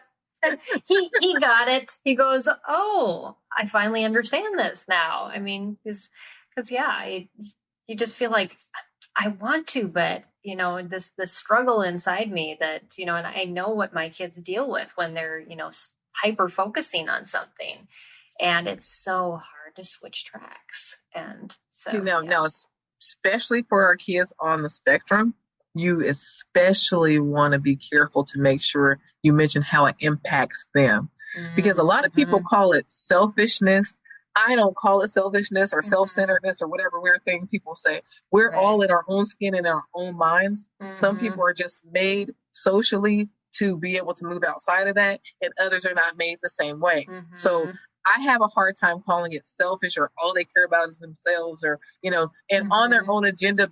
He got it. He goes, oh, I finally understand this now. I mean, because you just feel like, I want to, but this struggle inside me that, and I know what my kids deal with when they're, hyper focusing on something, and it's so hard to switch tracks. And so now, especially for our kids on the spectrum, you especially want to be careful to make sure you mention how it impacts them. Because a lot of people call it selfishness. I don't call it selfishness or self-centeredness or whatever weird thing people say. We're all in our own skin and our own minds. Some people are just made socially to be able to move outside of that, and others are not made the same way. So I have a hard time calling it selfish or all they care about is themselves or, and on their own agenda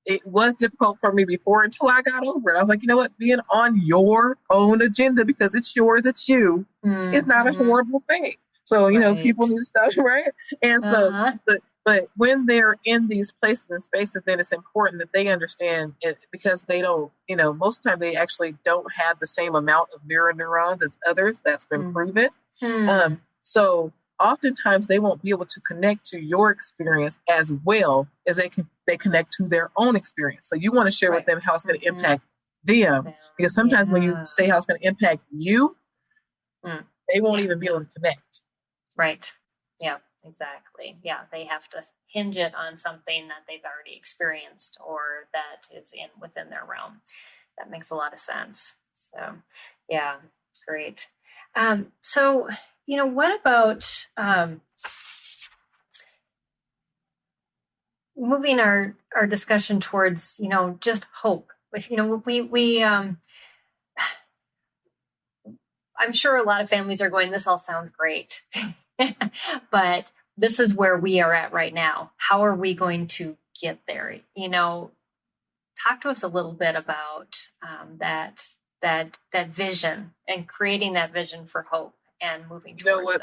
it was difficult for me before until I got over it. I was like, you know what, being on your own agenda because it's yours, it's you, is not a horrible thing. So, people need to stop, right? And so, but when they're in these places and spaces, then it's important that they understand it because they don't, most of the time they actually don't have the same amount of mirror neurons as others. That's been proven. So oftentimes they won't be able to connect to your experience as well as they connect to their own experience. So you want to share with them how it's going to impact them, because sometimes when you say how it's going to impact you, they won't even be able to connect. Right. Yeah, exactly. Yeah, they have to hinge it on something that they've already experienced or that is within their realm. That makes a lot of sense. So, yeah, great. So, what about moving our discussion towards, just hope? I'm sure a lot of families are going, this all sounds great, but this is where we are at right now. How are we going to get there? Talk to us a little bit about that vision and creating that vision for hope and moving towards that. You know what,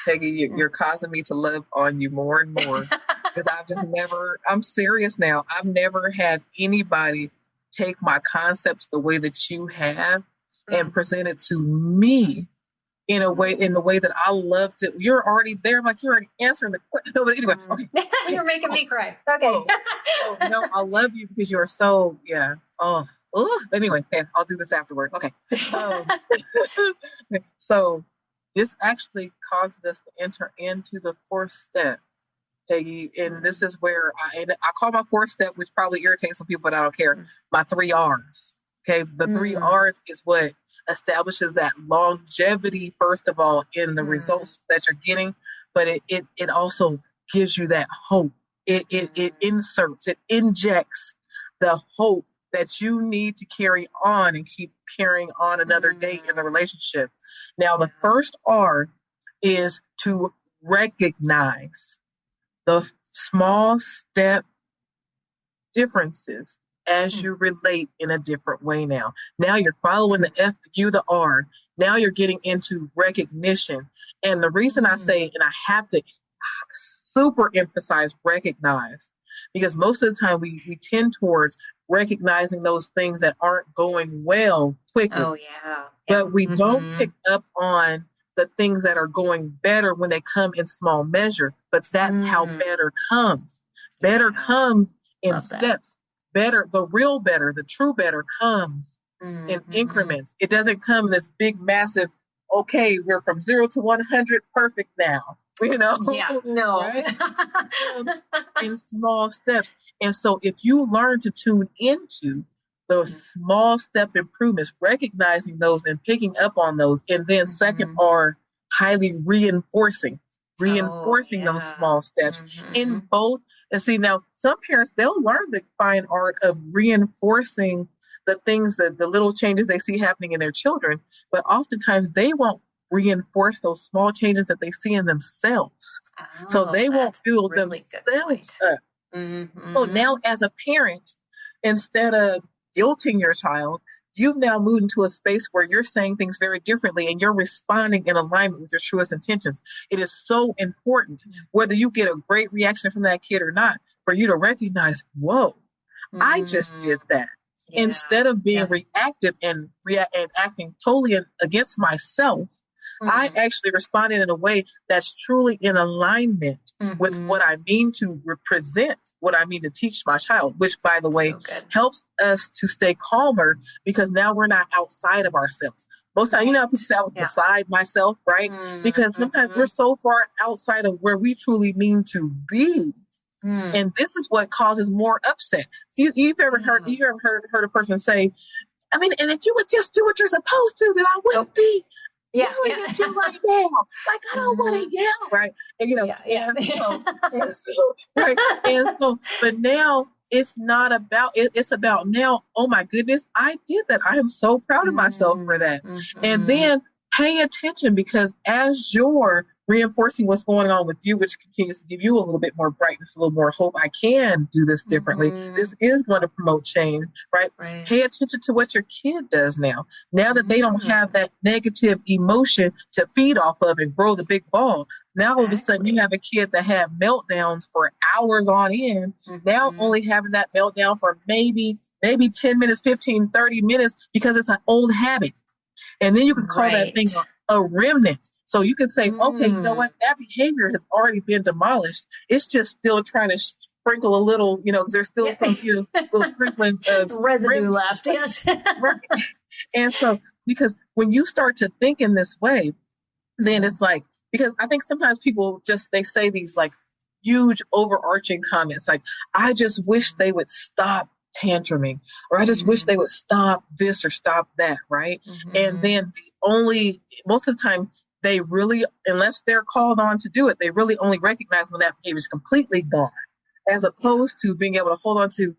Peggy, you're causing me to love on you more and more because I'm serious now. I've never had anybody take my concepts the way that you have and present it to me in the way that I loved it. You're already there. Like you're already answering the question. But anyway, okay. You're making me cry. Okay. No, I love you because you're so, yeah. Oh, anyway, I'll do this afterwards. Okay. So this actually causes us to enter into the fourth step, Peggy. And this is where I call my fourth step, which probably irritates some people, but I don't care. My 3 R's. Okay. The 3 R's is what establishes that longevity, first of all, in the results that you're getting, but it also gives you that hope. It injects the hope that you need to carry on and keep carrying on another day in the relationship. Now, the first R is to recognize the small step differences as you relate in a different way now. Now you're following the F, the U, the R. Now you're getting into recognition. And the reason I say, and I have to super emphasize recognize, because most of the time we tend towards recognizing those things that aren't going well quickly. Oh, yeah. But we don't pick up on the things that are going better when they come in small measure. But that's how better comes. Better comes in steps. Better, the real better, the true better comes in increments. It doesn't come in this big, massive, okay, we're from 0 to 100, perfect now. Yeah, no. Right? In small steps. And so if you learn to tune into those small step improvements, recognizing those and picking up on those, and then second are highly reinforcing those small steps in both. And see, now some parents, they'll learn the fine art of reinforcing the things, the little changes they see happening in their children, but oftentimes they won't reinforce those small changes that they see in themselves. So they won't build really themselves up. So now as a parent, instead of guilting your child, you've now moved into a space where you're saying things very differently and you're responding in alignment with your truest intentions. It is so important, whether you get a great reaction from that kid or not, for you to recognize, whoa, I just did that. Yeah. Instead of being reactive and acting totally against myself, I actually responded in a way that's truly in alignment with what I mean to represent, what I mean to teach my child, which, by the way, helps us to stay calmer because now we're not outside of ourselves. Most times, people say I was beside myself, right? Because sometimes we're so far outside of where we truly mean to be. And this is what causes more upset. So you've ever heard a person say, I mean, and if you would just do what you're supposed to, then I wouldn't be yelling at you right now. Like, I don't want to yell, right? And but now it's not about, it's about now, oh my goodness, I did that. I am so proud of myself for that. And then pay attention, because as you're reinforcing what's going on with you, which continues to give you a little bit more brightness, a little more hope, I can do this differently. This is going to promote change, right? Pay attention to what your kid does now. Now that they don't have that negative emotion to feed off of and grow the big ball. Now all of a sudden you have a kid that had meltdowns for hours on end. Now only having that meltdown for maybe 10 minutes, 15, 30 minutes, because it's an old habit. And then you can call that thing a remnant. So you can say, okay, you know what? That behavior has already been demolished. It's just still trying to sprinkle a little, there's still some little sprinklings of residue left. Yes. Right. And so, because when you start to think in this way, then it's like, because I think sometimes people they say these like huge overarching comments, like, I just wish they would stop tantruming, or I just wish they would stop this or stop that, right? And then most of the time, they really, unless they're called on to do it, they really only recognize when that behavior is completely gone, as opposed to being able to hold on to,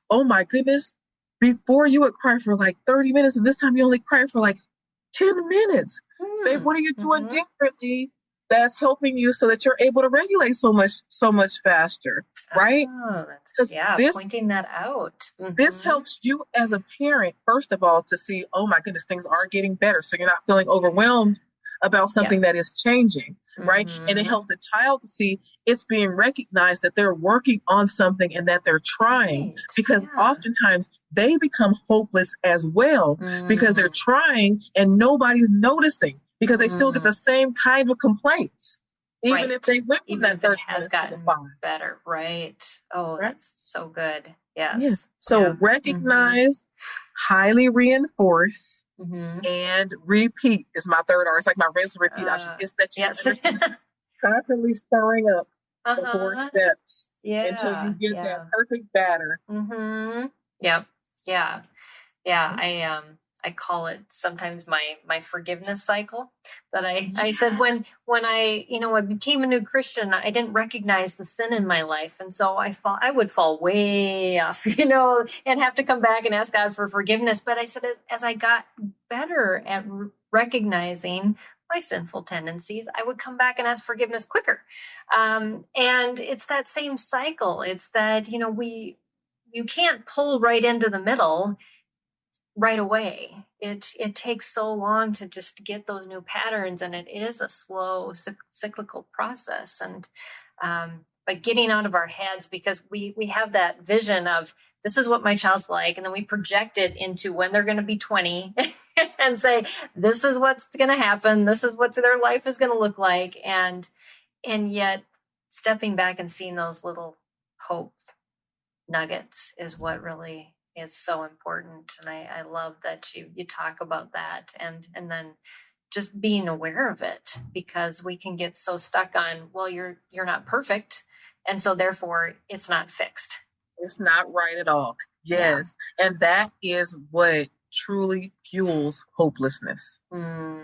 oh my goodness, before you would cry for like 30 minutes, and this time you only cry for like 10 minutes. Babe, what are you doing differently that's helping you so that you're able to regulate so much faster, right? Oh, pointing that out. This helps you as a parent, first of all, to see, oh my goodness, things are getting better. So you're not feeling overwhelmed about something that is changing, right? And it helps the child to see it's being recognized that they're working on something and that they're trying, because oftentimes they become hopeless as well because they're trying and nobody's noticing, because they still get the same kind of complaints, even if they went from that 30 has gotten better, right? Oh, that's so good. Yes. Yeah. So recognize, highly reinforce, and repeat is my third R. It's like my rinse and repeat option. It's that you constantly stirring up the 4 steps until you get that perfect batter. I call it sometimes my forgiveness cycle, that I said when I became a new Christian, I didn't recognize the sin in my life. And so I would fall way off, and have to come back and ask God for forgiveness. But I said, as I got better at recognizing my sinful tendencies, I would come back and ask forgiveness quicker. And it's that same cycle. It's that, you can't pull right into the middle right away. It takes so long to just get those new patterns, and it is a slow cyclical process. And but getting out of our heads, because we have that vision of, this is what my child's like, and then we project it into when they're going to be 20 and say, this is what's going to happen, this is what their life is going to look like, and yet stepping back and seeing those little hope nuggets is what really is so important. And I love that you talk about that, and then just being aware of it, because we can get so stuck on, well, you're not perfect, and so therefore it's not fixed. It's not right at all. Yes. Yeah. And that is what truly fuels hopelessness.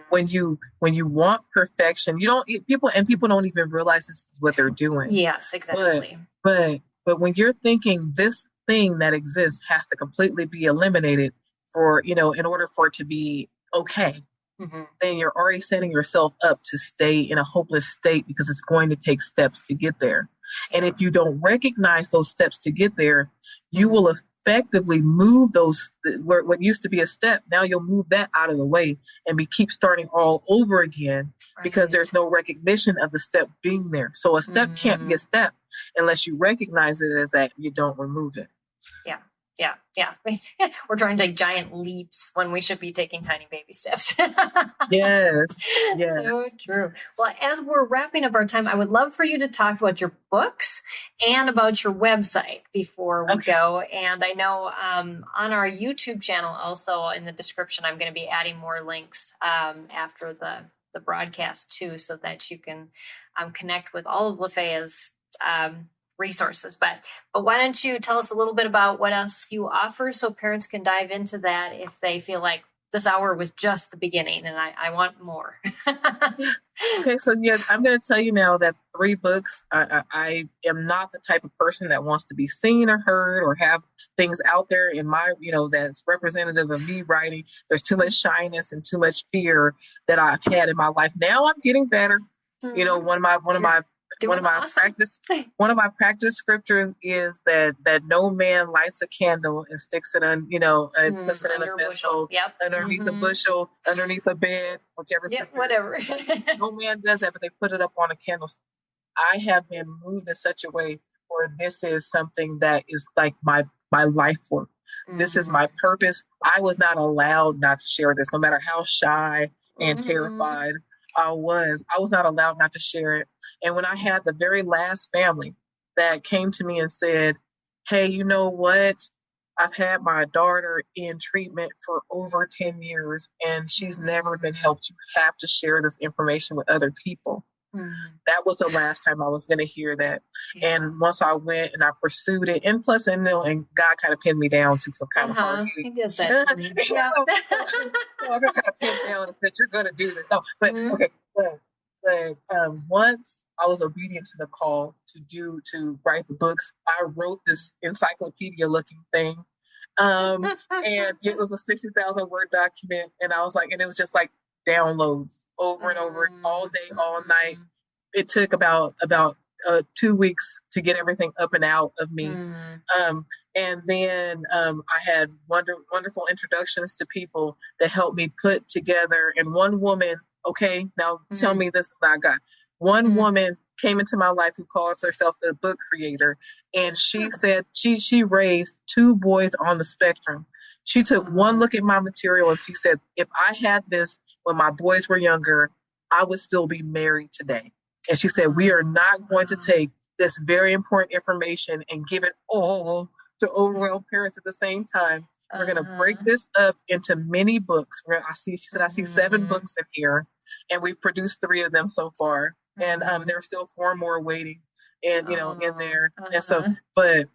When you want perfection, people don't even realize this is what they're doing. Yes, exactly. But when you're thinking this thing that exists has to completely be eliminated for, in order for it to be okay, then you're already setting yourself up to stay in a hopeless state, because it's going to take steps to get there. And if you don't recognize those steps to get there, you will effectively move those, what used to be a step, now you'll move that out of the way and keep starting all over again, because there's no recognition of the step being there. So a step can't be a step unless you recognize it as that, you don't remove it. Yeah. We're trying to take giant leaps when we should be taking tiny baby steps. Yes. So true. Well, as we're wrapping up our time, I would love for you to talk about your books and about your website before we go. And I know on our YouTube channel, also in the description, I'm going to be adding more links after the broadcast too, so that you can connect with all of Lafaya's resources. But why don't you tell us a little bit about what else you offer, so parents can dive into that if they feel like this hour was just the beginning, and I want more. Okay, so yes, I'm going to tell you now that 3 books, I am not the type of person that wants to be seen or heard or have things out there in my, that's representative of me writing. There's too much shyness and too much fear that I've had in my life. Now I'm getting better. One of my practice scriptures is that no man lights a candle and sticks it on, and puts it in a vessel, underneath a bushel, underneath a bed, whichever. Whatever. No man does that, but they put it up on a candlestick. I have been moved in such a way where this is something that is like my life work. This is my purpose. I was not allowed not to share this, no matter how shy and terrified I was not allowed not to share it. And when I had the very last family that came to me and said, hey, you know what? I've had my daughter in treatment for over 10 years and she's never been helped. You have to share this information with other people. That was the last time I was going to hear that. Yeah. And once I went and I pursued it, and plus, and God kind of pinned me down to some kind of hard. He does that. So I got kind of pinned down and said, "You're going to do this." No, but okay. But once I was obedient to the call to write the books, I wrote this encyclopedia-looking thing, and it was a 60,000 word document, and I was like, and it was just like downloads over and over, all day, all night. It took about 2 weeks to get everything up and out of me. And then I had wonderful introductions to people that helped me put together. And one woman, okay, now tell me this is not God. One woman came into my life who calls herself the book creator. And she said she raised 2 boys on the spectrum. She took one look at my material and she said, if I had this when my boys were younger, I would still be married today. And she said, we are not going to take this very important information and give it all to overwhelmed parents at the same time. We're going to break this up into many books. She said, I see 7 books in here, and we've produced 3 of them so far. And there are still 4 more waiting and, in there. And so, but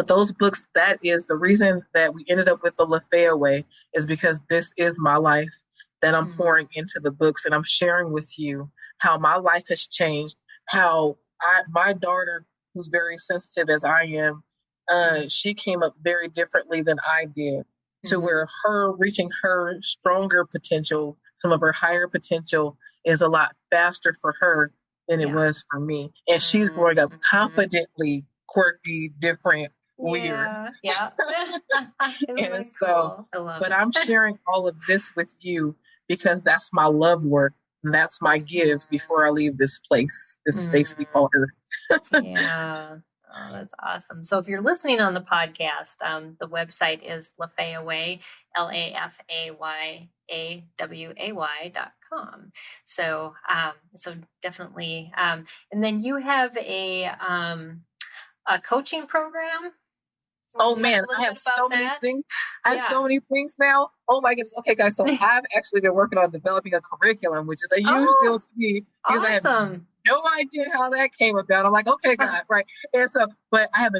those books, that is the reason that we ended up with the Lafaya Way, is because this is my life that I'm pouring into the books, and I'm sharing with you how my life has changed, how my daughter, who's very sensitive as I am, she came up very differently than I did, to where her reaching her stronger potential, some of her higher potential, is a lot faster for her than it was for me. And she's growing up confidently, quirky, different, weird. Yeah. And so, but I'm sharing all of this with you because that's my love work. And that's my give before I leave this place, this space we call Earth. Yeah. Oh, that's awesome. So if you're listening on the podcast, the website is Lafaya Way, LAFAYAWAY.com. So definitely. And then you have a coaching program. Oh man, I have so many things. I have so many things now. Oh my goodness. Okay, guys. So I've actually been working on developing a curriculum, which is a huge deal to me because I have no idea how that came about. I'm like, okay, God, right. And so, but I have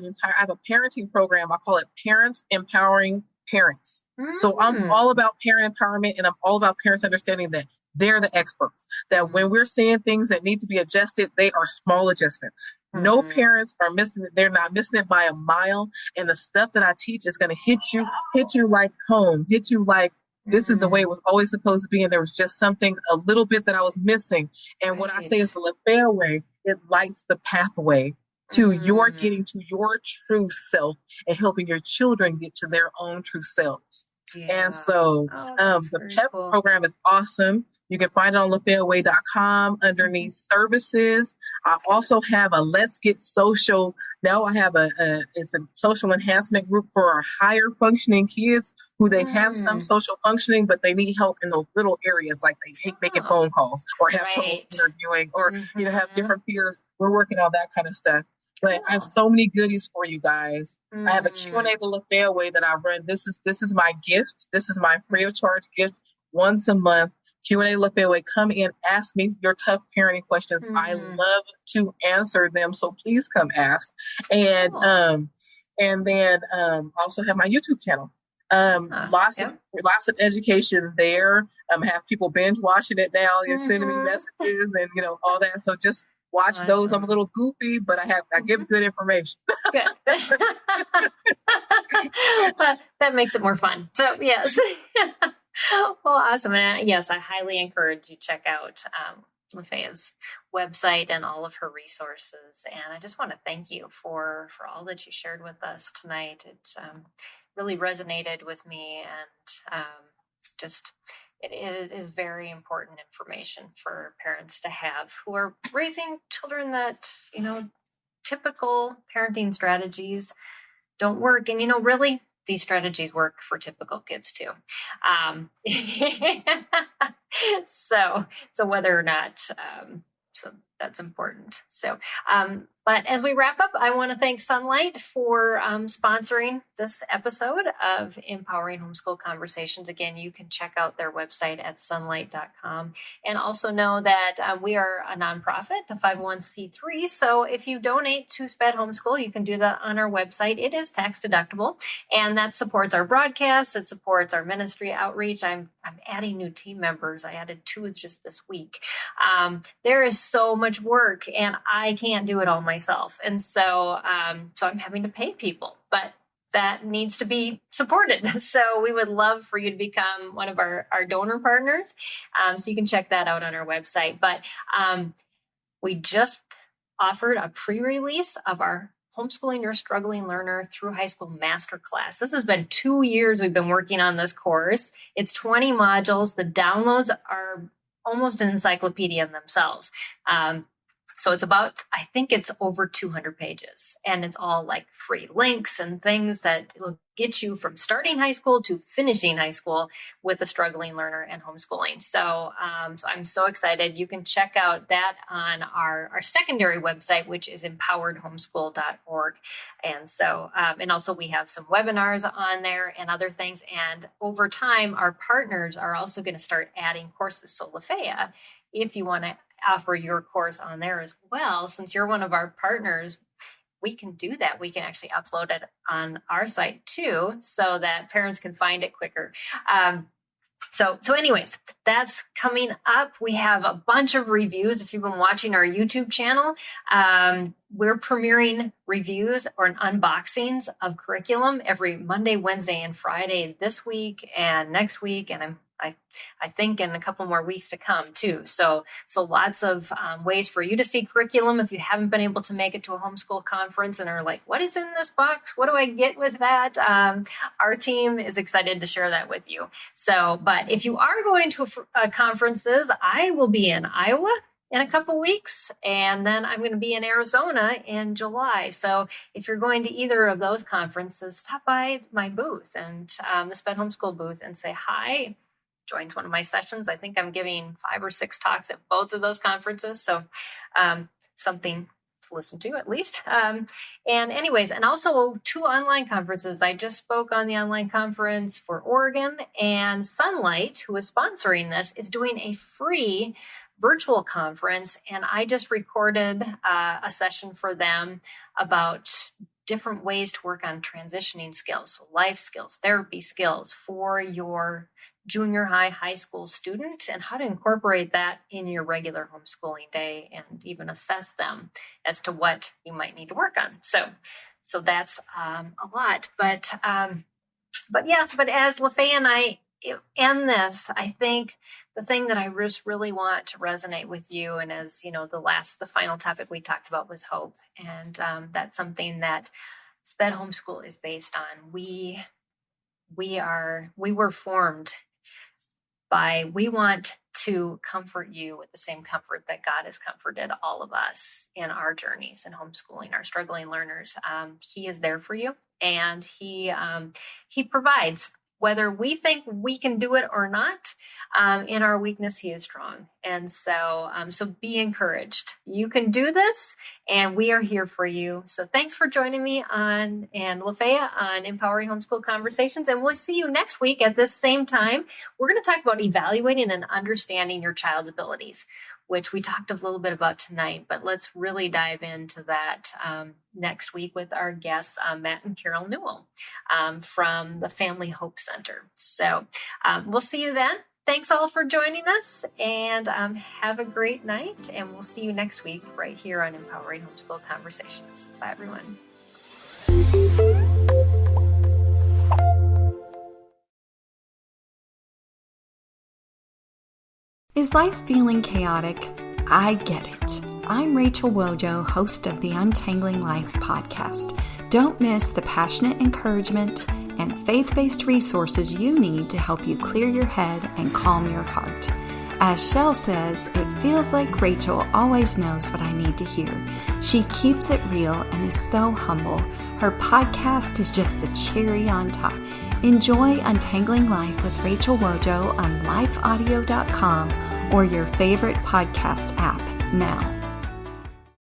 a parenting program. I call it Parents Empowering Parents. So I'm all about parent empowerment, and I'm all about parents understanding that they're the experts, that when we're seeing things that need to be adjusted, they are small adjustments. No parents are missing it. They're not missing it by a mile. And the stuff that I teach is going to hit you like home, hit you like this is the way it was always supposed to be. And there was just something a little bit that I was missing. And what I say is the Lafaya Way, it lights the pathway to your getting to your true self and helping your children get to their own true selves. And so the PEP program is awesome. You can find it on LafayaWay.com underneath services. I also have a Let's Get Social. Now I have it's a social enhancement group for our higher functioning kids who they have some social functioning, but they need help in those little areas, like they hate making phone calls or have trouble interviewing or, have different fears. We're working on that kind of stuff. But I have so many goodies for you guys. I have a Q&A the Lafaya Way that I run. This is my gift. This is my free of charge gift once a month. Q&A Lafaya Way. Come in, ask me your tough parenting questions. I love to answer them, so please come ask. And then I also have my YouTube channel. Lots of education there. Have people binge watching it now. You're sending me messages and all that. So just watch those. I'm a little goofy, but I give good information. Good. That makes it more fun. So yes. Well, awesome. And yes, I highly encourage you check out Lafaya's website and all of her resources. And I just want to thank you for all that you shared with us tonight. It really resonated with me, and it is very important information for parents to have who are raising children that, typical parenting strategies don't work. And, really, these strategies work for typical kids too. So whether or not, so that's important. So, but as we wrap up, I want to thank Sunlight for sponsoring this episode of Empowering Homeschool Conversations. Again, you can check out their website at sunlight.com, and also know that we are a nonprofit, a 501c3. So if you donate to SPED Homeschool, you can do that on our website. It is tax deductible, and that supports our broadcasts. It supports our ministry outreach. I'm adding new team members. I added 2 just this week. There is so much work, and I can't do it all myself. And so I'm having to pay people, but that needs to be supported. So we would love for you to become one of our donor partners. So you can check that out on our website. But we just offered a pre-release of our Homeschooling Your Struggling Learner Through High School Masterclass. This has been 2 years we've been working on this course. It's 20 modules. The downloads are almost an encyclopedia in themselves. So it's I think it's over 200 pages, and it's all like free links and things that will get you from starting high school to finishing high school with a struggling learner and homeschooling. So I'm so excited. You can check out that on our secondary website, which is empoweredhomeschool.org. And so, and also we have some webinars on there and other things. And over time, our partners are also going to start adding courses. So Lafaya, if you want to offer your course on there as well, since you're one of our partners, we can do that. We can actually upload it on our site too, so that parents can find it quicker. So anyways, that's coming up. We have a bunch of reviews. If you've been watching our YouTube channel, we're premiering reviews or unboxings of curriculum every Monday, Wednesday, and Friday this week and next week. And I think in a couple more weeks to come too. So lots of ways for you to see curriculum if you haven't been able to make it to a homeschool conference and are like, what is in this box? What do I get with that? Our team is excited to share that with you. So, but if you are going to conferences, I will be in Iowa in a couple weeks, and then I'm going to be in Arizona in July. So if you're going to either of those conferences, stop by my booth and the SPED Homeschool booth and say hi. Join one of my sessions. I think I'm giving 5 or 6 talks at both of those conferences. So something to listen to at least. And anyways, and also 2 online conferences. I just spoke on the online conference for Oregon, and Sunlight, who is sponsoring this, is doing a free virtual conference. And I just recorded a session for them about different ways to work on transitioning skills, so life skills, therapy skills for your junior high school student, and how to incorporate that in your regular homeschooling day and even assess them as to what you might need to work on. So that's a lot, but as Lafaya and I end this, I think the thing that I just really want to resonate with you, and as you know, the final topic we talked about was hope, and that's something that SPED Homeschool is based on. We were formed we want to comfort you with the same comfort that God has comforted all of us in our journeys in homeschooling, our struggling learners. He is there for you, and he provides, whether we think we can do it or not. In our weakness, he is strong. And so be encouraged. You can do this, and we are here for you. So thanks for joining me and Lafaya on Empowering Homeschool Conversations. And we'll see you next week at this same time. We're going to talk about evaluating and understanding your child's abilities. which we talked a little bit about tonight, but let's really dive into that next week with our guests, Matt and Carol Newell from the Family Hope Center. So we'll see you then. Thanks all for joining us, and have a great night, and we'll see you next week right here on Empowering Homeschool Conversations. Bye, everyone. Is life feeling chaotic? I get it. I'm Rachel Wojo, host of the Untangling Life podcast. Don't miss the passionate encouragement and faith-based resources you need to help you clear your head and calm your heart. As Shell says, it feels like Rachel always knows what I need to hear. She keeps it real and is so humble. Her podcast is just the cherry on top. Enjoy Untangling Life with Rachel Wojo on lifeaudio.com or your favorite podcast app now.